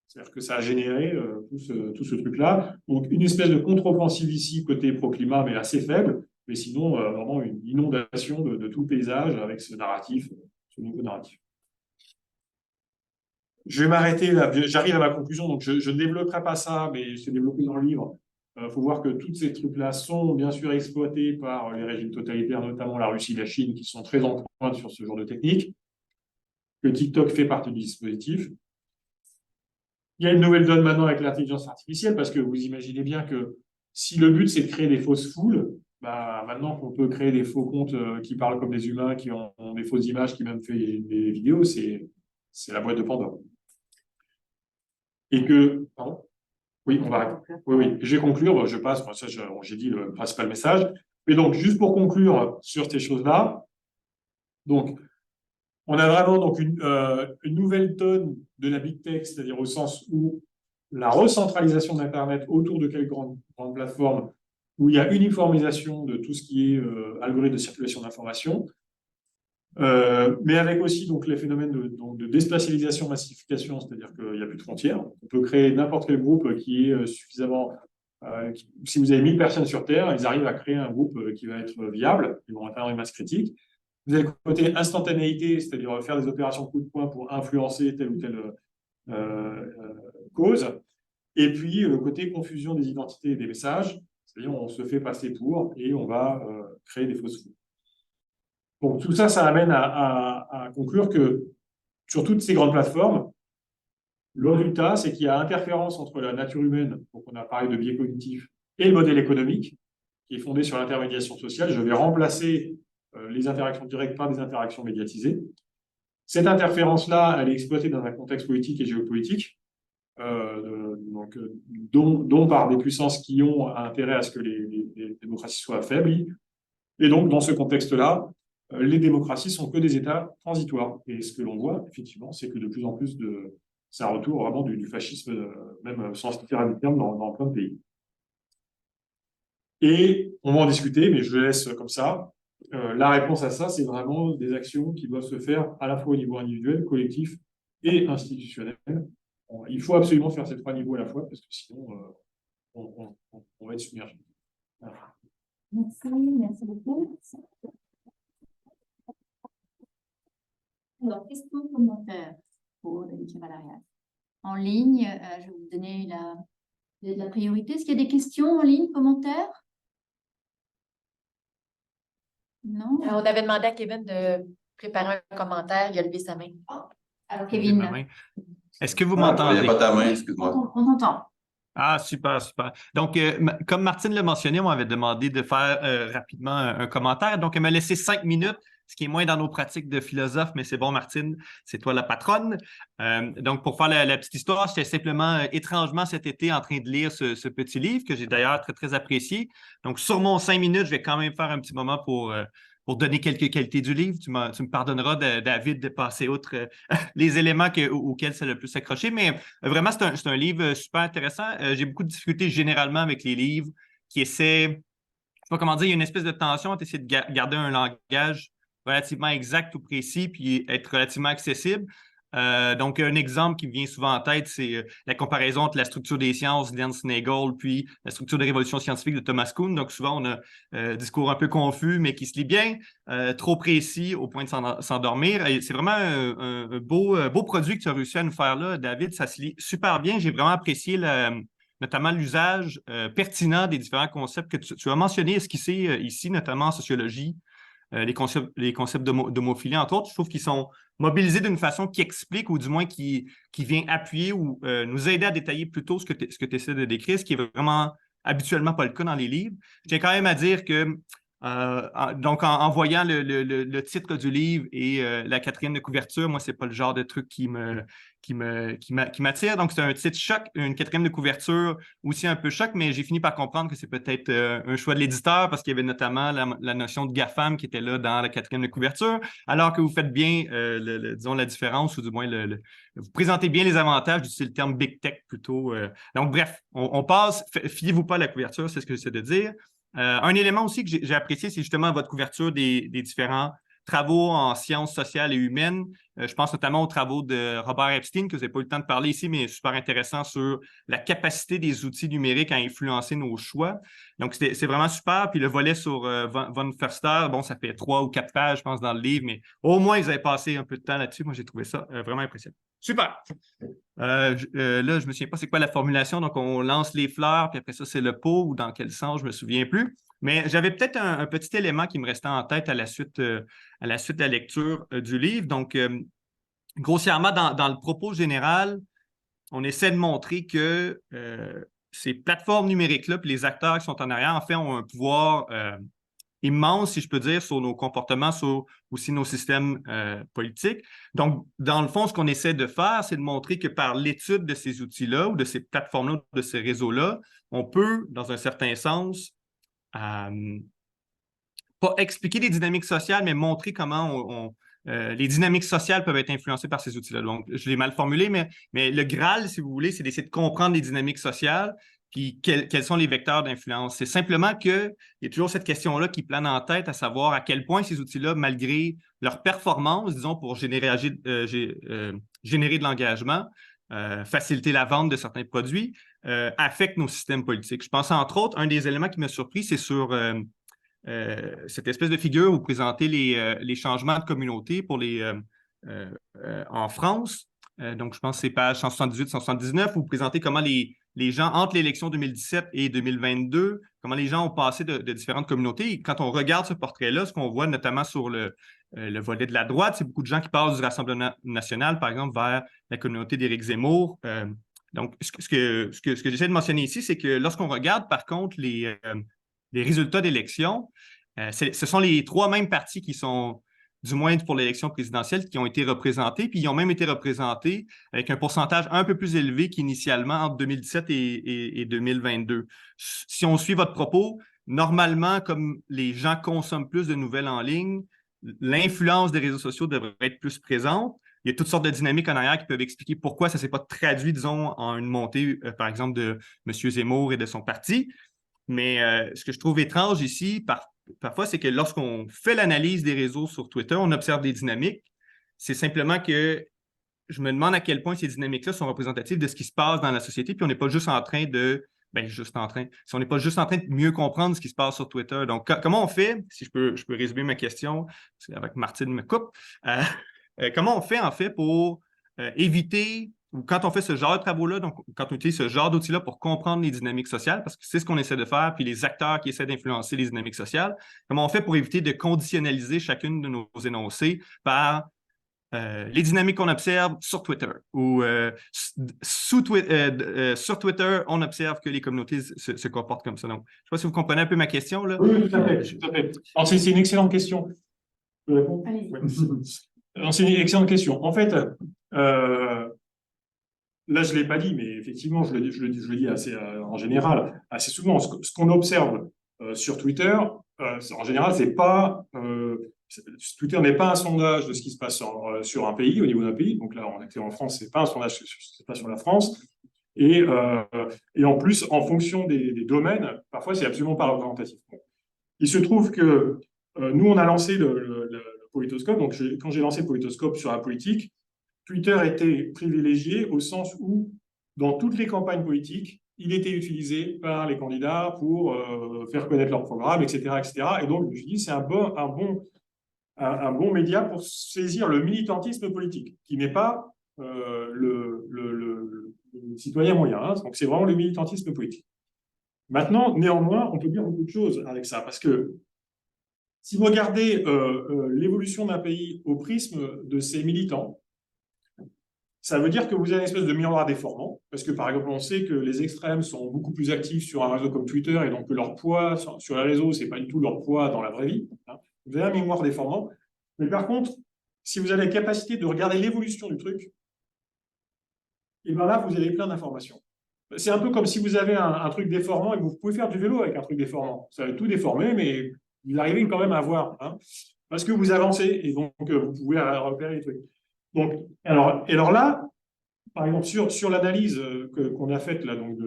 C'est-à-dire que ça a généré tout ce truc-là. Donc, une espèce de contre-offensive ici, côté pro-climat, mais assez faible, mais sinon, vraiment une inondation de tout le paysage avec ce narratif, ce nouveau narratif. Je vais m'arrêter là, j'arrive à ma conclusion, donc je ne développerai pas ça, mais c'est développé dans le livre. Il faut voir que tous ces trucs-là sont bien sûr exploités par les régimes totalitaires, notamment la Russie et la Chine, qui sont très en pointe sur ce genre de technique. Que TikTok fait partie du dispositif. Il y a une nouvelle donne maintenant avec l'intelligence artificielle, parce que vous imaginez bien que si le but c'est de créer des fausses foules, bah, maintenant qu'on peut créer des faux comptes qui parlent comme des humains, qui ont des fausses images, qui même fait des vidéos, c'est la boîte de Pandore. Et que, pardon, oui, on va arrêter. Oui, je vais conclure, je passe, ça j'ai dit le principal message. Mais donc, juste pour conclure sur ces choses-là, donc, on a vraiment donc une nouvelle donne de la big tech, c'est-à-dire au sens où la recentralisation d'Internet autour de quelques grandes plateformes, où il y a uniformisation de tout ce qui est algorithme de circulation d'informations, mais avec aussi donc, les phénomènes de déspatialisation, massification, c'est-à-dire qu'il n'y a plus de frontières. On peut créer n'importe quel groupe qui est suffisamment... si vous avez 1000 personnes sur Terre, ils arrivent à créer un groupe qui va être viable, ils vont atteindre une masse critique. Vous avez le côté instantanéité, c'est-à-dire faire des opérations coup de poing pour influencer telle ou telle cause. Et puis le côté confusion des identités et des messages, c'est-à-dire on se fait passer pour et on va créer des fausses foules. Donc tout ça, ça amène à conclure que sur toutes ces grandes plateformes, le résultat, c'est qu'il y a interférence entre la nature humaine, donc on a parlé de biais cognitifs, et le modèle économique, qui est fondé sur l'intermédiation sociale. Je vais remplacer les interactions directes par des interactions médiatisées. Cette interférence-là, elle est exploitée dans un contexte politique et géopolitique, dont par des puissances qui ont intérêt à ce que les démocraties soient affaiblies. Et donc, dans ce contexte-là, les démocraties sont que des États transitoires. Et ce que l'on voit, effectivement, c'est que de plus en plus c'est un retour vraiment du fascisme, même sans littéral du terme, dans plein de pays. Et on va en discuter, mais je laisse comme ça. La réponse à ça, c'est vraiment des actions qui doivent se faire à la fois au niveau individuel, collectif et institutionnel. Il faut absolument faire ces trois niveaux à la fois, parce que sinon, on va être submergé. Voilà. Merci beaucoup. Alors, questions, commentaires pour David Chavalarias. En ligne, je vais vous donner la priorité. Est-ce qu'il y a des questions en ligne, commentaires? Non? On avait demandé à Kevin de préparer un commentaire. Il a levé sa main. Alors, Kevin. Est-ce que vous m'entendez? Il n'y a pas ta main, excuse-moi. On t'entend. Ah, super, super. Donc, comme Martine l'a mentionné, on m'avait demandé de faire rapidement un commentaire. Donc, elle m'a laissé 5 minutes, ce qui est moins dans nos pratiques de philosophe, mais c'est bon, Martine, c'est toi la patronne. Donc, pour faire la petite histoire, j'étais simplement étrangement cet été en train de lire ce petit livre que j'ai d'ailleurs très, très apprécié. Donc, sur mon 5 minutes, je vais quand même faire un petit moment pour donner quelques qualités du livre. Tu me pardonneras, David, de passer outre les éléments auxquels ça a le plus accroché. Mais vraiment, c'est un livre super intéressant. J'ai beaucoup de difficultés généralement avec les livres qui essaient, je ne sais pas comment dire, il y a une espèce de tension à essayer de garder un langage relativement exact ou précis puis être relativement accessible. Donc, un exemple qui me vient souvent en tête, c'est la comparaison entre la structure des sciences d'Ernst Nagel puis la structure de révolution scientifique de Thomas Kuhn. Donc, souvent, on a un discours un peu confus, mais qui se lit bien, trop précis au point de s'endormir. C'est vraiment un beau produit que tu as réussi à nous faire là, David. Ça se lit super bien. J'ai vraiment apprécié notamment l'usage pertinent des différents concepts que tu as mentionnés, esquissés ici, notamment en sociologie. les concepts d'homophilie, entre autres. Je trouve qu'ils sont mobilisés d'une façon qui explique ou du moins qui vient appuyer ou nous aider à détailler plutôt ce que tu essaies de décrire, ce qui est vraiment habituellement pas le cas dans les livres. Je tiens quand même à dire que donc, en voyant le titre du livre et la quatrième de couverture, moi, c'est pas le genre de truc qui m'attire. Donc, c'est un titre choc, une quatrième de couverture aussi un peu choc, mais j'ai fini par comprendre que c'est peut-être un choix de l'éditeur parce qu'il y avait notamment la notion de GAFAM qui était là dans la quatrième de couverture, alors que vous faites bien, disons, la différence ou du moins vous présentez bien les avantages d'utiliser le terme Big Tech plutôt. Donc, bref, on passe, fiez-vous pas à la couverture, c'est ce que j'essaie de dire. Un élément aussi que j'ai apprécié, c'est justement votre couverture des différents travaux en sciences sociales et humaines. Je pense notamment aux travaux de Robert Epstein, que vous n'avez pas eu le temps de parler ici, mais super intéressant sur la capacité des outils numériques à influencer nos choix. Donc, c'est vraiment super. Puis le volet sur von Förster, bon, ça fait 3 ou 4 pages, je pense, dans le livre, mais au moins, ils avaient passé un peu de temps là-dessus. Moi, j'ai trouvé ça vraiment impressionnant. Super! Là, je ne me souviens pas c'est quoi la formulation. Donc, on lance les fleurs, puis après ça, c'est le pot ou dans quel sens, je ne me souviens plus. Mais j'avais peut-être un petit élément qui me restait en tête à la suite de la lecture du livre. Donc, grossièrement, dans le propos général, on essaie de montrer que ces plateformes numériques-là, puis les acteurs qui sont en arrière, en fait, ont un pouvoir immense, si je peux dire, sur nos comportements, sur aussi nos systèmes politiques. Donc, dans le fond, ce qu'on essaie de faire, c'est de montrer que par l'étude de ces outils-là ou de ces plateformes-là, de ces réseaux-là, on peut, dans un certain sens, pas expliquer les dynamiques sociales, mais montrer comment les dynamiques sociales peuvent être influencées par ces outils-là. Donc, je l'ai mal formulé, mais le Graal, si vous voulez, c'est d'essayer de comprendre les dynamiques sociales, puis quels sont les vecteurs d'influence. C'est simplement qu'il y a toujours cette question-là qui plane en tête, à savoir à quel point ces outils-là, malgré leur performance, disons, pour générer de l'engagement, faciliter la vente de certains produits, affectent nos systèmes politiques. Je pense, entre autres, un des éléments qui m'a surpris, c'est sur cette espèce de figure où vous présentez les changements de communauté pour en France. Donc, je pense que c'est page 178-179, où vous présentez comment les gens, entre l'élection 2017 et 2022, comment les gens ont passé de différentes communautés. Et quand on regarde ce portrait-là, ce qu'on voit notamment sur le volet de la droite, c'est beaucoup de gens qui passent du Rassemblement national, par exemple, vers la communauté d'Éric Zemmour. Donc, ce que j'essaie de mentionner ici, c'est que lorsqu'on regarde, par contre, les résultats d'élection, ce sont les 3 mêmes partis qui sont, du moins pour l'élection présidentielle, qui ont été représentés, puis ils ont même été représentés avec un pourcentage un peu plus élevé qu'initialement entre 2017 et 2022. Si on suit votre propos, normalement, comme les gens consomment plus de nouvelles en ligne, l'influence des réseaux sociaux devrait être plus présente. Il y a toutes sortes de dynamiques en arrière qui peuvent expliquer pourquoi ça ne s'est pas traduit, disons, en une montée, par exemple, de M. Zemmour et de son parti. Mais ce que je trouve étrange ici, parfois, c'est que lorsqu'on fait l'analyse des réseaux sur Twitter, on observe des dynamiques. C'est simplement que je me demande à quel point ces dynamiques-là sont représentatives de ce qui se passe dans la société, puis on n'est pas juste en train de... si on n'est pas juste en train de mieux comprendre ce qui se passe sur Twitter. Donc, comment on fait, si je peux résumer ma question, parce qu'avec Martine me coupe, comment on fait, en fait, pour éviter... ou quand on fait ce genre de travaux-là, donc quand on utilise ce genre d'outils-là pour comprendre les dynamiques sociales, parce que c'est ce qu'on essaie de faire, puis les acteurs qui essaient d'influencer les dynamiques sociales, comment on fait pour éviter de conditionnaliser chacune de nos énoncés par les dynamiques qu'on observe sur Twitter ou sur Twitter, on observe que les communautés se comportent comme ça. Donc, je ne sais pas si vous comprenez un peu ma question, là. Oui, tout à fait. Tout à fait. Alors, c'est une excellente question. Je peux répondre? Alors, c'est une excellente question. En fait, là, je ne l'ai pas dit, mais effectivement, je le dis assez, en général, assez souvent. Ce qu'on observe sur Twitter, en général, c'est pas... Twitter n'est pas un sondage de ce qui se passe sur un pays, au niveau d'un pays. Donc là, on était en France, ce n'est pas un sondage sur ce qui se passe sur la France. Et en plus, en fonction des domaines, parfois, c'est absolument pas représentatif. Il se trouve que nous, on a lancé le Politoscope. Donc, quand j'ai lancé le Politoscope sur la politique, Twitter était privilégié au sens où, dans toutes les campagnes politiques, il était utilisé par les candidats pour faire connaître leur programme, etc., etc. Et donc, je me suis dit, c'est un bon média pour saisir le militantisme politique, qui n'est pas le citoyen moyen. Hein. Donc, c'est vraiment le militantisme politique. Maintenant, néanmoins, on peut dire beaucoup de choses avec ça, parce que Si vous regardez l'évolution d'un pays au prisme de ses militants, ça veut dire que vous avez une espèce de miroir déformant, parce que par exemple, on sait que les extrêmes sont beaucoup plus actifs sur un réseau comme Twitter, et donc que leur poids sur les réseaux, c'est pas du tout leur poids dans la vraie vie. Hein. Vous avez un miroir déformant. Mais par contre, si vous avez la capacité de regarder l'évolution du truc, et bien là, vous avez plein d'informations. C'est un peu comme si vous avez un truc déformant et que vous pouvez faire du vélo avec un truc déformant. Ça va tout déformer, mais vous arrivez quand même à voir, hein, parce que vous avancez et donc vous pouvez repérer les trucs. Donc, alors là, par exemple, sur l'analyse qu'on a faite là, donc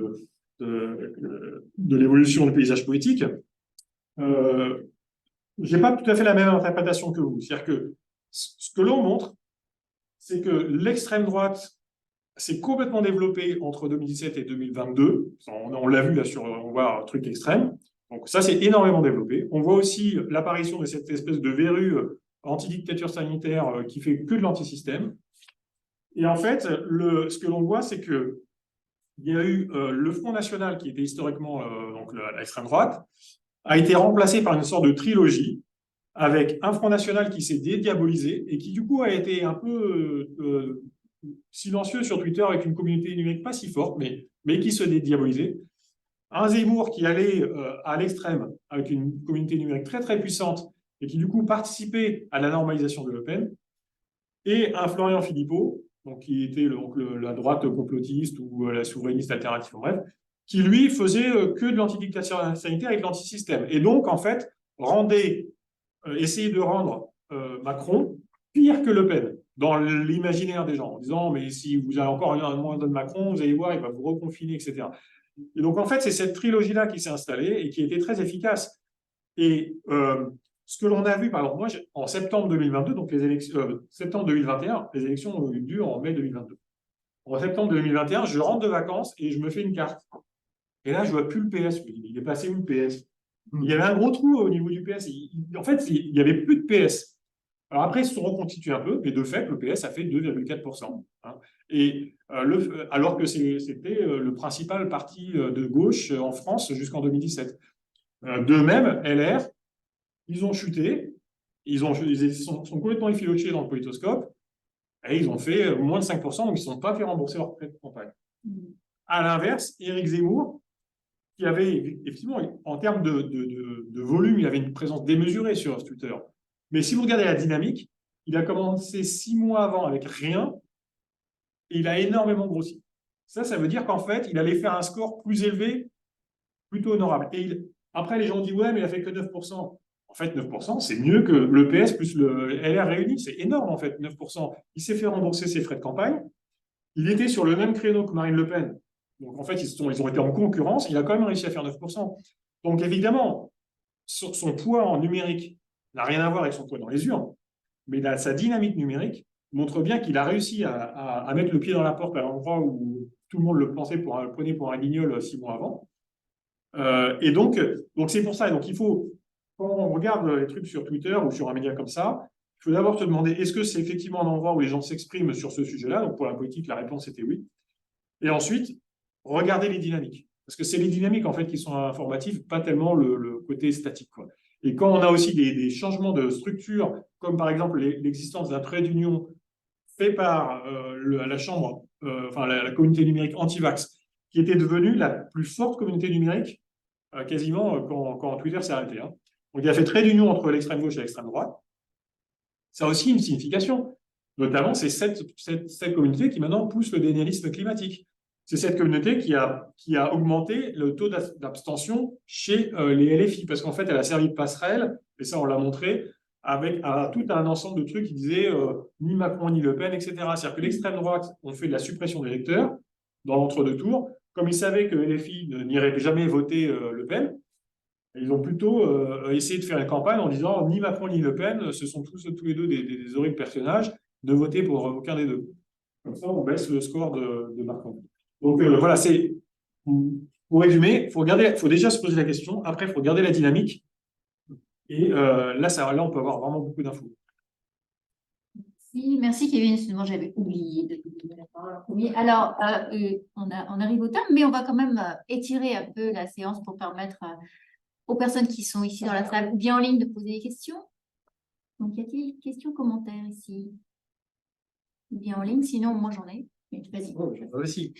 de l'évolution du paysage politique, je n'ai pas tout à fait la même interprétation que vous. C'est-à-dire que ce que l'on montre, c'est que l'extrême droite s'est complètement développée entre 2017 et 2022. On l'a vu là on voit un truc extrême. Donc ça, c'est énormément développé. On voit aussi l'apparition de cette espèce de verrue anti-dictature sanitaire qui fait que de l'antisystème. Et en fait, ce que l'on voit, c'est qu'il y a eu le Front National, qui était historiquement donc l'extrême droite, a été remplacé par une sorte de trilogie, avec un Front National qui s'est dédiabolisé et qui du coup a été un peu silencieux sur Twitter avec une communauté numérique pas si forte, mais qui se dédiabolisait. Un Zemmour qui allait à l'extrême avec une communauté numérique très très puissante et qui du coup participait à la normalisation de Le Pen. Et un Florian Philippot, donc, qui était la droite complotiste ou la souverainiste alternative, en bref, qui lui faisait que de l'antidictature sanitaire et de l'antisystème. Et donc, en fait, essayait de rendre Macron pire que Le Pen dans l'imaginaire des gens, en disant mais si vous avez encore un mandat de Macron, vous allez voir, il va vous reconfiner, etc. Et donc, en fait, c'est cette trilogie-là qui s'est installée et qui était très efficace. Et ce que l'on a vu, par exemple, moi, en septembre 2022, donc septembre 2021, les élections ont eu lieu en mai 2022. En septembre 2021, je rentre de vacances et je me fais une carte. Et là, je vois plus le PS. Je me dis, il est passé où le PS? Il y avait un gros trou au niveau du PS. En fait, il n'y avait plus de PS. Alors après, ils se sont reconstitués un peu, mais de fait, le PS a fait 2,4%. Hein. Et alors que c'était le principal parti de gauche en France jusqu'en 2017. De même, LR, ils ont chuté, ils sont complètement effilochés dans le politoscope, et ils ont fait moins de 5%, donc ils ne sont pas fait rembourser leur prêt de campagne. À l'inverse, Éric Zemmour, qui avait, effectivement, en termes de volume, il avait une présence démesurée sur Twitter. Mais si vous regardez la dynamique, il a commencé 6 mois avant avec rien, et il a énormément grossi. Ça veut dire qu'en fait, il allait faire un score plus élevé, plutôt honorable. Et après, les gens disent, ouais, mais il a fait que 9%. En fait, 9%, c'est mieux que le PS plus le LR réuni. C'est énorme, en fait, 9%. Il s'est fait rembourser ses frais de campagne. Il était sur le même créneau que Marine Le Pen. Donc, en fait, ils ont été en concurrence. Il a quand même réussi à faire 9%. Donc, évidemment, son poids en numérique n'a rien à voir avec son poids dans les urnes. Mais sa dynamique numérique montre bien qu'il a réussi à mettre le pied dans la porte à l'endroit où tout le monde le prenait pour un guignol 6 mois avant. Et donc c'est pour ça. Donc, il faut, quand on regarde les trucs sur Twitter ou sur un média comme ça, il faut d'abord se demander, est-ce que c'est effectivement un endroit où les gens s'expriment sur ce sujet-là? Donc, pour la politique, la réponse était oui. Et ensuite, regardez les dynamiques. Parce que c'est les dynamiques, en fait, qui sont informatives, pas tellement le côté statique, quoi. Et quand on a aussi des changements de structure, comme par exemple l'existence d'un trait d'union fait par la chambre, enfin la communauté numérique anti-vax, qui était devenue la plus forte communauté numérique quasiment quand Twitter s'est arrêté. Hein. Donc il a fait trait d'union entre l'extrême gauche et l'extrême droite. Ça a aussi une signification. Notamment, c'est cette communauté qui maintenant pousse le dénialisme climatique. C'est cette communauté qui a augmenté le taux d'abstention chez les LFI, parce qu'en fait, elle a servi de passerelle, et ça, on l'a montré, à tout un ensemble de trucs qui disaient ni Macron ni Le Pen, etc. C'est-à-dire que l'extrême droite ont fait de la suppression d'électeurs dans l'entre-deux tours. Comme ils savaient que LFI n'irait jamais voter Le Pen, ils ont plutôt essayé de faire une campagne en disant ni Macron ni Le Pen, ce sont tous les deux des horribles personnages, ne votez pour aucun des deux. Comme ça, on baisse le score de Macron. Donc voilà, pour résumer, il faut déjà se poser la question, après il faut regarder la dynamique, et là, on peut avoir vraiment beaucoup d'infos. Merci Kevin, excuse-moi, j'avais oublié de vous donner la parole en premier. Alors, on arrive au terme, mais on va quand même étirer un peu la séance pour permettre aux personnes qui sont ici dans la salle ou bien en ligne de poser des questions. Donc, y a-t-il questions, commentaires ici? Ou bien en ligne, sinon moi j'en ai. Mais vas-y. Aussi.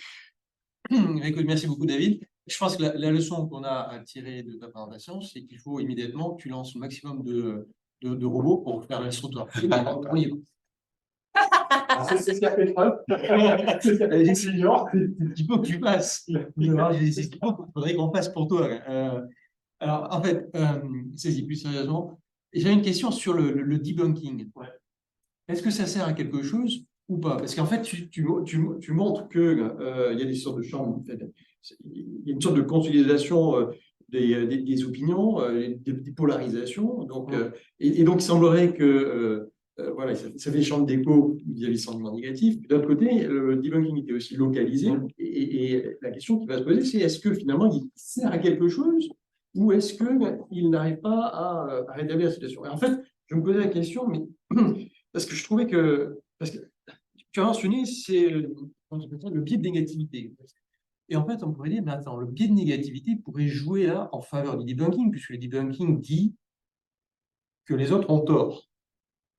Écoute, merci beaucoup, David. Je pense que la leçon qu'on a à tirer de ta présentation, c'est qu'il faut immédiatement que tu lances le maximum de robots pour faire la leçon de toi. On y va. C'est ce qui a fait preuve. Il faut que tu passes. Il faudrait qu'on passe pour toi. Alors, en fait, c'est plus sérieusement, j'ai une question sur le debunking. Ouais. Est-ce que ça sert à quelque chose ou pas? Parce qu'en fait, tu montres qu'il y a des sortes de chambres, en fait. Il y a une sorte de consolidation des opinions, des polarisations. Donc, et donc, il semblerait que voilà, ça fait chambre d'écho vis-à-vis du sentiment négatif. D'autre côté, le debunking était aussi localisé. Et la question qui va se poser, c'est est-ce que finalement, il sert à quelque chose ou est-ce qu'il n'arrive pas à rétablir la situation? Et en fait, je me posais la question, mais parce que je trouvais que... Parce que tu as mentionné, c'est le biais de négativité. Et en fait, on pourrait dire, mais attends, le biais de négativité pourrait jouer là en faveur du debunking, puisque le debunking dit que les autres ont tort.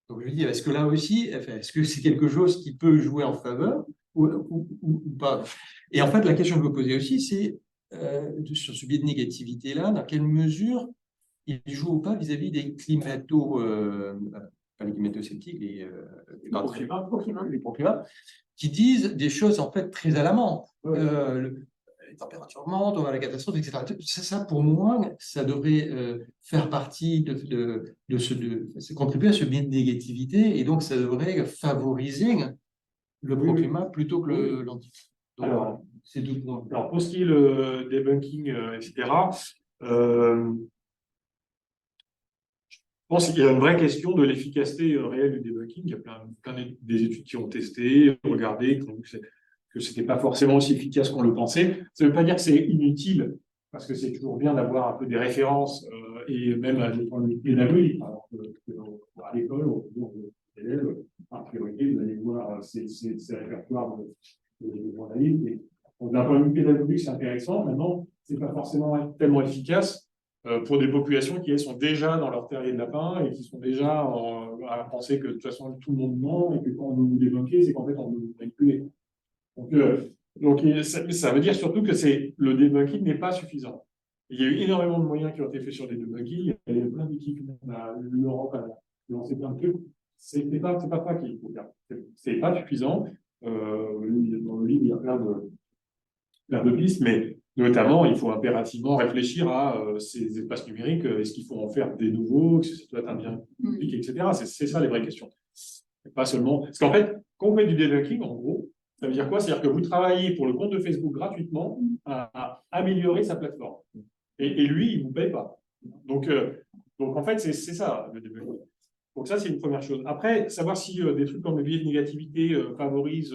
Donc je me dis, est-ce que là aussi, est-ce que c'est quelque chose qui peut jouer en faveur ou pas? Et en fait, la question que je me posais aussi, c'est sur ce biais de négativité-là, dans quelle mesure il joue ou pas vis-à-vis des pas les climato-sceptiques, les pro-climat, qui disent des choses en fait très alarmantes. Les températures augmentent, on va à la catastrophe, etc. Ça, pour moi, ça devrait faire partie contribuer à ce biais de négativité, et donc ça devrait favoriser le pro-climat plutôt que l'anti. Alors, c'est tout pour moi. Alors, pour ce qui est le debunking, etc., je pense qu'il y a une vraie question de l'efficacité réelle du debunking. Il y a plein des études qui ont testé, regardé, qui ont vu que ce n'était pas forcément aussi efficace qu'on le pensait. Ça ne veut pas dire que c'est inutile, parce que c'est toujours bien d'avoir un peu des références, et même à des points de vue pédagogiques. Alors à l'école, au cours des élèves, en priorité, vous allez voir ces répertoires de journalistes. Donc, d'un point de vue pédagogique, c'est intéressant. Maintenant, ce n'est pas forcément tellement efficace pour des populations qui, elles, sont déjà dans leur terrier de lapin et qui sont déjà à penser que de toute façon, tout le monde ment et que quand on veut vous débunker, c'est qu'en fait, on veut vous manipuler. Donc ça veut dire surtout que le debunking n'est pas suffisant. Il y a eu énormément de moyens qui ont été faits sur des debunkings. Il y a eu plein d'équipes, l'Europe a lancé plein de trucs. C'est pas ça qu'il faut faire. C'est pas suffisant. Dans le livre, il y a plein de pistes, mais notamment, il faut impérativement réfléchir à ces espaces numériques. Est-ce qu'il faut en faire des nouveaux? Est-ce que ça doit être un bien public, etc. C'est ça les vraies questions. Pas seulement. Parce qu'en fait, quand on fait du debunking, en gros, ça veut dire quoi? C'est-à-dire que vous travaillez pour le compte de Facebook gratuitement à améliorer sa plateforme. Et lui, il ne vous paye pas. Donc en fait, c'est ça le debunking. Donc ça, c'est une première chose. Après, savoir si des trucs comme le biais de négativité favorisent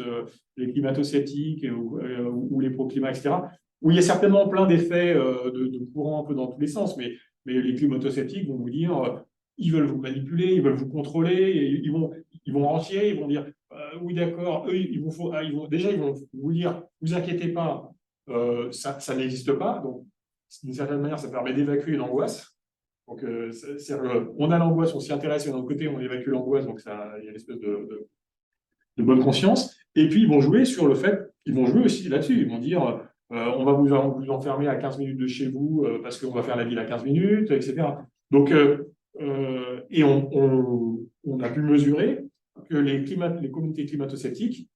les climato-sceptiques ou les pro-climat, etc., où il y a certainement plein d'effets de courant un peu dans tous les sens, mais les climato-sceptiques vont vous dire ils veulent vous manipuler, ils veulent vous contrôler, ils vont rentier, ils vont dire oui, d'accord, eux, ils vont vous dire vous inquiétez pas, ça n'existe pas. Donc, d'une certaine manière, ça permet d'évacuer l'angoisse. Donc, on a l'angoisse, on s'y intéresse, et d'un autre côté, on évacue l'angoisse, donc il y a une espèce de bonne conscience. Et puis, ils vont jouer sur le fait, ils vont jouer aussi là-dessus. Ils vont dire, on va vous enfermer à 15 minutes de chez vous parce qu'on va faire la ville à 15 minutes, etc. Donc, et on a pu mesurer que les communautés climato-sceptiques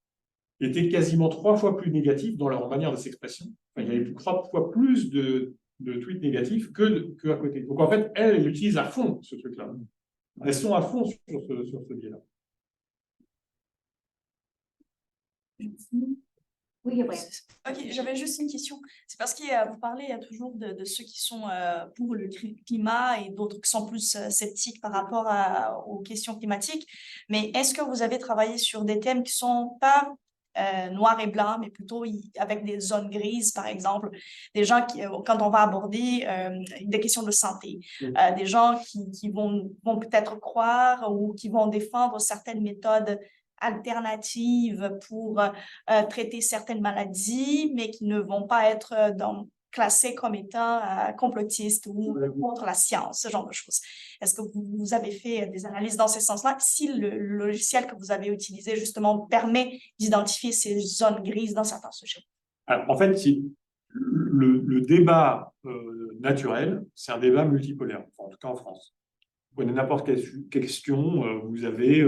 étaient quasiment 3 fois plus négatives dans leur manière de s'expression. Enfin, il y avait 3 fois plus de tweets négatifs que à côté. Donc en fait, elles utilisent à fond ce truc-là. Elles sont à fond sur ce biais-là. Oui, ouais. Ok, j'avais juste une question. C'est parce que vous parlez toujours de ceux qui sont pour le climat et d'autres qui sont plus sceptiques par rapport aux questions climatiques. Mais est-ce que vous avez travaillé sur des thèmes qui sont pas noir et blanc, mais plutôt avec des zones grises, par exemple, des gens qui, quand on va aborder des questions de santé, des gens qui vont peut-être croire ou qui vont défendre certaines méthodes alternatives pour traiter certaines maladies, mais qui ne vont pas être classé comme étant complotiste ou contre la science, ce genre de choses. Est-ce que vous avez fait des analyses dans ce sens-là? Si le logiciel que vous avez utilisé, justement, permet d'identifier ces zones grises dans certains sujets. Alors, en fait, le débat naturel, c'est un débat multipolaire, en tout cas en France. Vous prenez n'importe quelle question, vous avez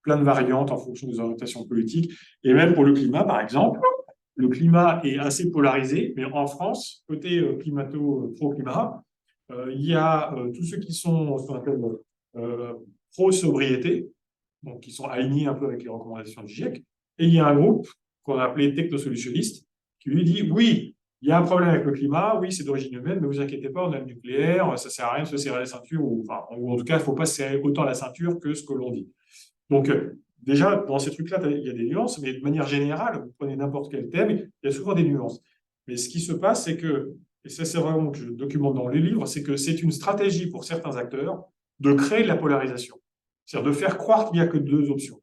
plein de variantes en fonction des orientations politiques. Et même pour le climat, par exemple, le climat est assez polarisé, mais en France, côté pro-climat, il y a tous ceux qui sont ce qu'on appelle pro-sobriété, donc qui sont alignés un peu avec les recommandations du GIEC, et il y a un groupe qu'on a appelé technosolutionnistes, qui lui dit oui, il y a un problème avec le climat, oui, c'est d'origine humaine, mais vous inquiétez pas, on a le nucléaire, ça sert à rien de se serrer la ceinture, ou en tout cas, il ne faut pas se serrer autant la ceinture que ce que l'on dit. Donc, déjà, dans ces trucs-là, il y a des nuances, mais de manière générale, vous prenez n'importe quel thème, il y a souvent des nuances. Mais ce qui se passe, c'est que, et ça c'est vraiment que je documente dans les livres, c'est que c'est une stratégie pour certains acteurs de créer de la polarisation. C'est-à-dire de faire croire qu'il n'y a que deux options.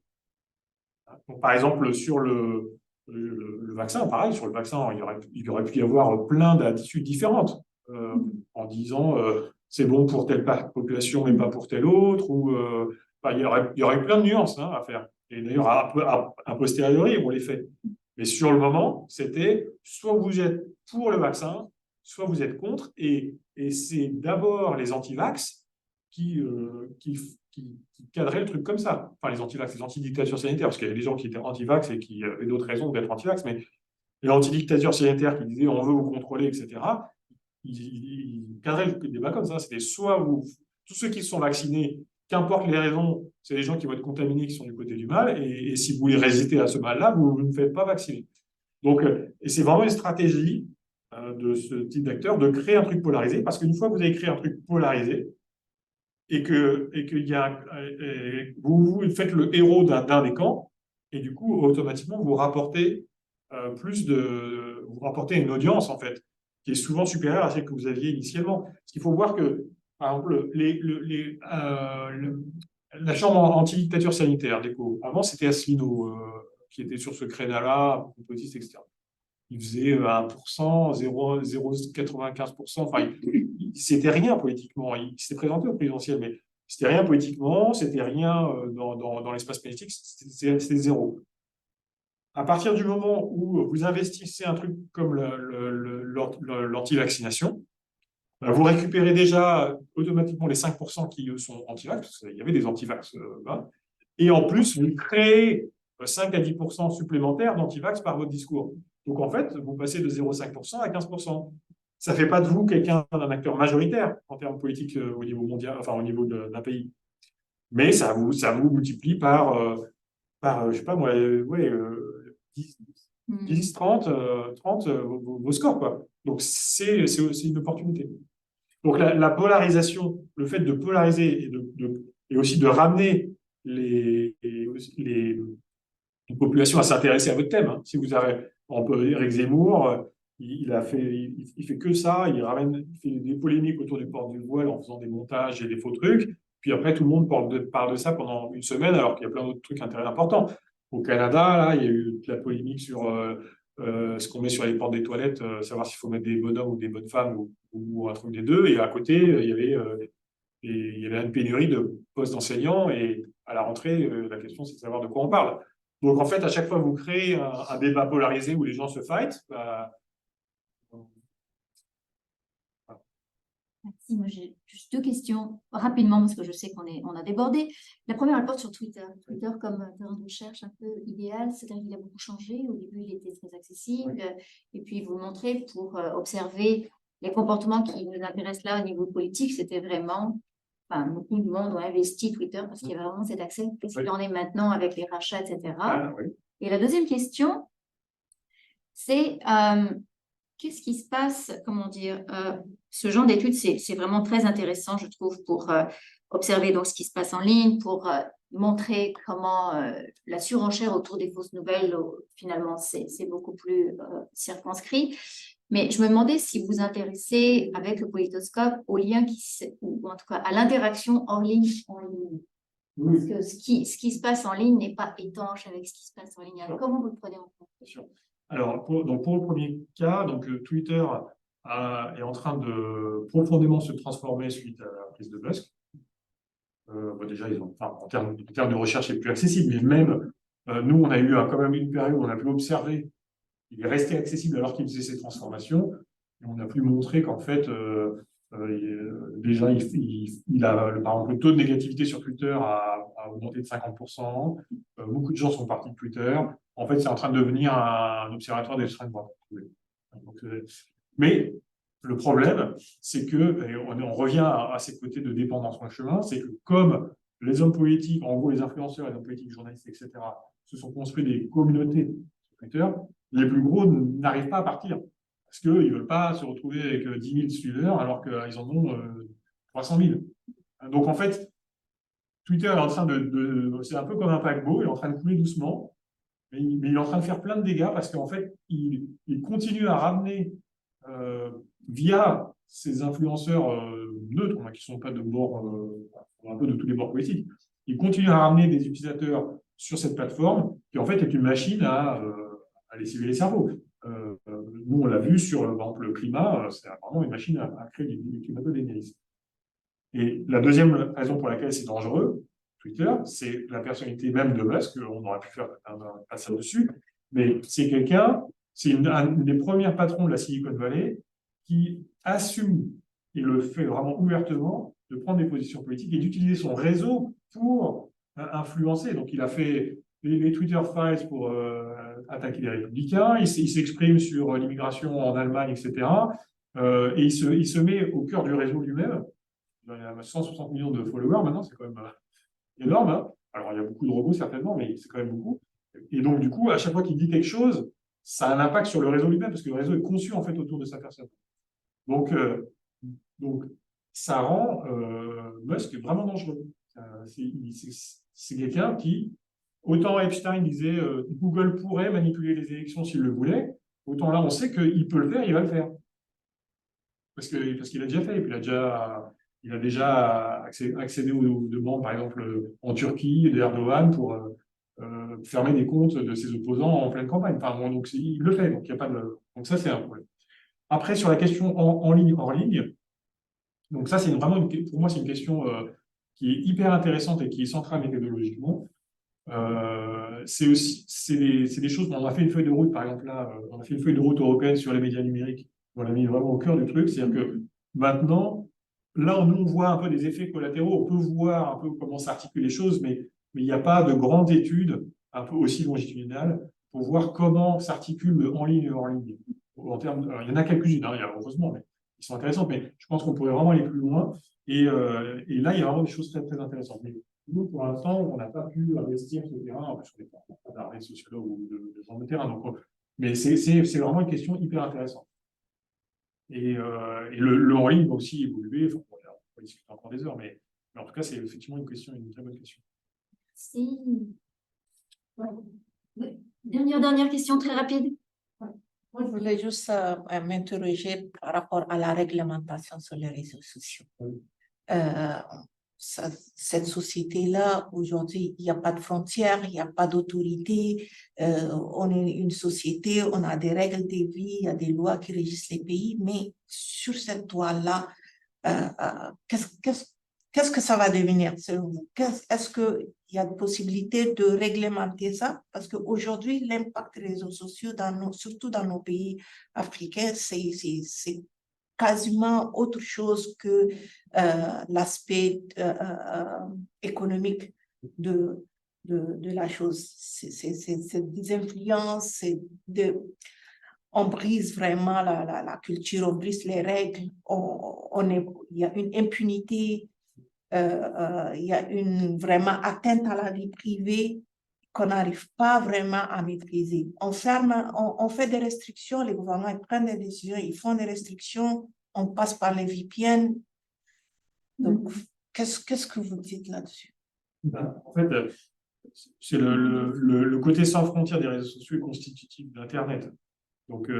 Donc, par exemple, sur le vaccin, pareil, sur le vaccin, il y aurait pu y avoir plein d'attitudes différentes, en disant c'est bon pour telle population mais pas pour telle autre, ou il y aurait plein de nuances à faire. Et d'ailleurs, a posteriori, on les fait. Mais sur le moment, c'était soit vous êtes pour le vaccin, soit vous êtes contre, et c'est d'abord les anti-vax qui cadraient le truc comme ça. Enfin, les anti-vax, les anti-dictatures sanitaires, parce qu'il y avait des gens qui étaient anti-vax et qui avaient d'autres raisons d'être anti-vax, mais les anti-dictatures sanitaires qui disaient on veut vous contrôler, etc., ils cadraient le débat comme ça. C'était soit tous ceux qui se sont vaccinés, qu'importe les raisons, c'est les gens qui vont être contaminés qui sont du côté du mal, et si vous voulez résister à ce mal-là, vous ne faites pas vacciner. Donc, et c'est vraiment une stratégie de ce type d'acteur de créer un truc polarisé, parce qu'une fois que vous avez créé un truc polarisé, et que vous faites le héros d'un des camps, et du coup, automatiquement, vous rapportez vous rapportez une audience, en fait, qui est souvent supérieure à celle que vous aviez initialement. Parce qu'il faut voir que, par exemple, la chambre anti-dictature sanitaire, DECO, avant, c'était Asselineau, qui était sur ce créneau-là, complotiste, etc. Il faisait 1%, 0,95%. Enfin, c'était rien politiquement. Il s'était présenté au présidentiel, mais c'était rien politiquement, c'était rien dans l'espace politique, c'était zéro. À partir du moment où vous investissez un truc comme l'anti-vaccination, vous récupérez déjà automatiquement les 5% qui sont anti-vax, parce qu'il y avait des anti-vax. Et en plus, vous créez 5 à 10% supplémentaires d'anti-vax par votre discours. Donc en fait, vous passez de 0,5% à 15%. Ça ne fait pas de vous quelqu'un d'un acteur majoritaire en termes politiques au niveau mondial, enfin au niveau d'un pays. Mais ça vous multiplie par je sais pas moi, 10, 30 vos scores, quoi. Donc c'est aussi une opportunité. Donc la polarisation, le fait de polariser et aussi de ramener les populations à s'intéresser à votre thème. Si vous avez, on peut Éric Zemmour, il fait que ça, il fait des polémiques autour du port du voile en faisant des montages et des faux trucs. Puis après, tout le monde parle de ça pendant une semaine, alors qu'il y a plein d'autres trucs importants. Au Canada, là, il y a eu de la polémique sur ce qu'on met sur les portes des toilettes, savoir s'il faut mettre des bonhommes ou des bonnes femmes ou un truc des deux. Et à côté, il y avait une pénurie de postes d'enseignants. Et à la rentrée, la question, c'est de savoir de quoi on parle. Donc, en fait, à chaque fois que vous créez un débat polarisé où les gens se fight, Merci. Moi, j'ai juste deux questions rapidement parce que je sais qu'on a débordé. La première, elle porte sur Twitter. Twitter comme terrain de recherche un peu idéal, c'est-à-dire qu'il a beaucoup changé. Au début, il était très accessible. Et puis, vous montrez pour observer les comportements qui nous intéressent là au niveau politique, c'était vraiment... Enfin, beaucoup de monde ont investi Twitter parce qu'il y a vraiment cet accès. Qu'est-ce qu'il en est maintenant avec les rachats, etc. Et la deuxième question, c'est qu'est-ce qui se passe, comment dire, ce genre d'études, c'est vraiment très intéressant, je trouve, pour observer donc ce qui se passe en ligne, pour montrer comment la surenchère autour des fausses nouvelles, finalement, c'est beaucoup plus circonscrit. Mais je me demandais si vous vous intéressez avec le Politoscope au lien ou en tout cas à l'interaction hors ligne. Parce que ce qui se passe en ligne n'est pas étanche avec ce qui se passe en ligne. Alors, comment vous le prenez en compte? Alors, pour le premier cas, donc Twitter est en train de profondément se transformer suite à la prise de Musk. Déjà, en termes de recherche, c'est plus accessible, mais même nous, on a eu quand même une période où on a pu observer, il est resté accessible alors qu'il faisait ses transformations, et on a pu montrer qu'en fait, déjà, par exemple, le taux de négativité sur Twitter a augmenté de 50%. Beaucoup de gens sont partis de Twitter. En fait, c'est en train de devenir un observatoire d'extrême droite. Donc, mais le problème, c'est que, et on revient à ces côtés de dépendance en chemin, c'est que comme les hommes politiques, en gros les influenceurs, les hommes politiques, les journalistes, etc., se sont construits des communautés sur Twitter, les plus gros n'arrivent pas à partir. Parce qu'ils ne veulent pas se retrouver avec 10 000 suiveurs alors qu'ils en ont 300 000. Donc en fait, Twitter est en train c'est un peu comme un paquebot, il est en train de couler doucement, mais il est en train de faire plein de dégâts parce qu'en fait, il continue à ramener via ces influenceurs neutres, qui ne sont pas de bord, un peu de tous les bords politiques, il continue à ramener des utilisateurs sur cette plateforme qui en fait est une machine à lessiver les cerveaux. Nous, on l'a vu sur par exemple, le climat, c'est vraiment une machine à créer du climato-dénialisme. Et la deuxième raison pour laquelle c'est dangereux, Twitter, c'est la personnalité même de Musk, on aurait pu faire un passage dessus, mais c'est quelqu'un, c'est un des premiers patrons de la Silicon Valley qui assume, et le fait vraiment ouvertement, de prendre des positions politiques et d'utiliser son réseau pour influencer. Donc il a fait les Twitter Files pour attaquer les républicains, il s'exprime sur l'immigration en Allemagne, etc. Et il se met au cœur du réseau lui-même. Il a 160 millions de followers maintenant, c'est quand même énorme. Hein. Alors, il y a beaucoup de robots, certainement, mais c'est quand même beaucoup. Et donc, du coup, à chaque fois qu'il dit quelque chose, ça a un impact sur le réseau lui-même, parce que le réseau est conçu, en fait, autour de sa personne. Donc ça rend Musk vraiment dangereux. C'est quelqu'un qui, autant Epstein disait Google pourrait manipuler les élections s'il le voulait, autant là, on sait qu'il peut le faire, il va le faire. Parce qu'il a déjà fait, et puis il a déjà accédé aux demandes, par exemple, en Turquie, d'Erdogan, pour fermer des comptes de ses opposants en pleine campagne. Enfin, bon, donc, il le fait, donc il y a pas de... Donc ça, c'est un problème. Après, sur la question en ligne, hors ligne, donc ça, c'est vraiment, pour moi, c'est une question qui est hyper intéressante et qui est centrale méthodologiquement. C'est des choses, on a fait une feuille de route, par exemple, là, on a fait une feuille de route européenne sur les médias numériques. On l'a mis vraiment au cœur du truc, c'est-à-dire que maintenant, là, on voit un peu des effets collatéraux, on peut voir un peu comment s'articulent les choses, mais il n'y a pas de grandes études un peu aussi longitudinales pour voir comment s'articule en ligne et hors ligne. Alors, il y en a quelques-unes, hein, heureusement, mais ils sont intéressants, mais je pense qu'on pourrait vraiment aller plus loin. Et là, il y a vraiment des choses très, très intéressantes. Mais nous, pour l'instant, on n'a pas pu investir sur le terrain, en plus, on n'est pas d'armée sociologue ou de gens de terrain. Donc, mais c'est vraiment une question hyper intéressante. Et le en ligne va aussi évoluer. Enfin, on va discuter encore des heures, mais en tout cas, c'est effectivement une très bonne question. Merci. Ouais. Dernière question très rapide. Moi, je voulais juste m'interroger par rapport à la réglementation sur les réseaux sociaux. Oui. Cette société-là, aujourd'hui, il n'y a pas de frontières, il n'y a pas d'autorité. On est une société, on a des règles de vie, il y a des lois qui régissent les pays, mais sur cette toile-là, qu'est-ce que ça va devenir selon vous? Est-ce qu'il y a une possibilité de réglementer ça? Parce qu'aujourd'hui, l'impact des réseaux sociaux, surtout dans nos pays africains, c'est quasiment autre chose que l'aspect économique de la chose. C'est des influences, on brise vraiment la culture, on brise les règles, il y a une impunité, il y a une vraiment atteinte à la vie privée qu'on n'arrive pas vraiment à maîtriser. On fait des restrictions, les gouvernements ils prennent des décisions, ils font des restrictions, on passe par les VPN. Donc, qu'est-ce que vous dites là-dessus? En fait, c'est le côté sans frontières des réseaux sociaux est constitutif d'Internet. Donc,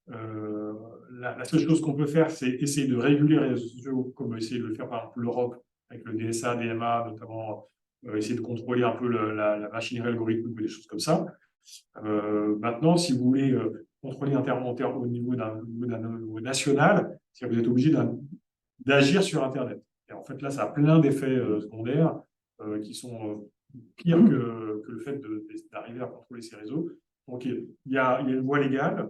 la seule chose qu'on peut faire, c'est essayer de réguler les réseaux sociaux, comme essayer de le faire par exemple l'Europe, avec le DSA, DMA, notamment, essayer de contrôler un peu la machinerie algorithmique ou des choses comme ça. Maintenant, si vous voulez contrôler au niveau d'un niveau national, c'est que vous êtes obligé d'agir sur Internet. Et en fait, là, ça a plein d'effets secondaires qui sont pires que le fait d'arriver à contrôler ces réseaux. Donc, il y a une voie légale,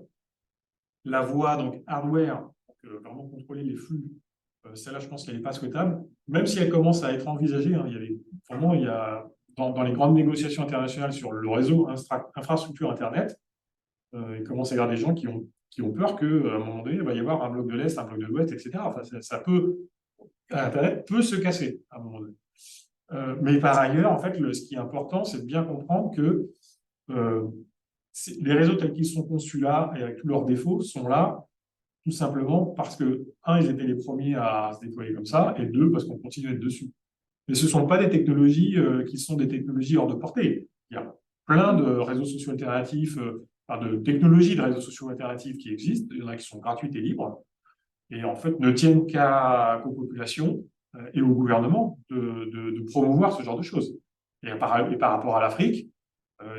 la voie donc hardware, vraiment contrôler les flux. Celle-là, je pense qu'elle n'est pas souhaitable, même si elle commence à être envisagée. Hein, il y a dans les grandes négociations internationales sur le réseau infrastructure Internet, il commence à y avoir des gens qui ont peur qu'à un moment donné, il va y avoir un bloc de l'Est, un bloc de l'Ouest, etc. Enfin, Internet peut se casser à un moment donné. Mais par ailleurs, en fait, ce qui est important, c'est de bien comprendre que les réseaux tels qu'ils sont conçus là, et avec tous leurs défauts, sont là tout simplement parce que, un, ils étaient les premiers à se déployer comme ça, et deux, parce qu'on continue à être dessus. Mais ce ne sont pas des technologies qui sont des technologies hors de portée. Il y a plein de réseaux sociaux alternatifs, de technologies de réseaux sociaux alternatifs qui existent. Il y en a qui sont gratuites et libres, et en fait ne tiennent qu'aux populations et au gouvernement de promouvoir ce genre de choses. Et par rapport à l'Afrique,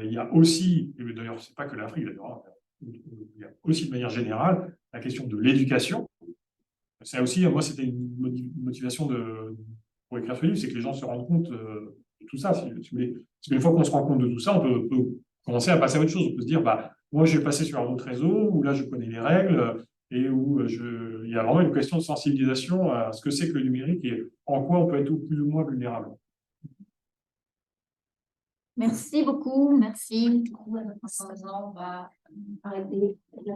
il y a aussi, et d'ailleurs, ce n'est pas que l'Afrique, d'ailleurs, il y a aussi de manière générale la question de l'éducation. C'est aussi, moi, c'était une motivation pour écrire ce livre, c'est que les gens se rendent compte de tout ça, si vous voulez. Parce qu'une fois qu'on se rend compte de tout ça, on peut commencer à passer à autre chose. On peut se dire, moi, je vais passer sur un autre réseau, où là, je connais les règles, et où il y a vraiment une question de sensibilisation à ce que c'est que le numérique et en quoi on peut être plus ou moins vulnérable. Merci beaucoup. Merci. Du coup, à notre présent, on va arrêter la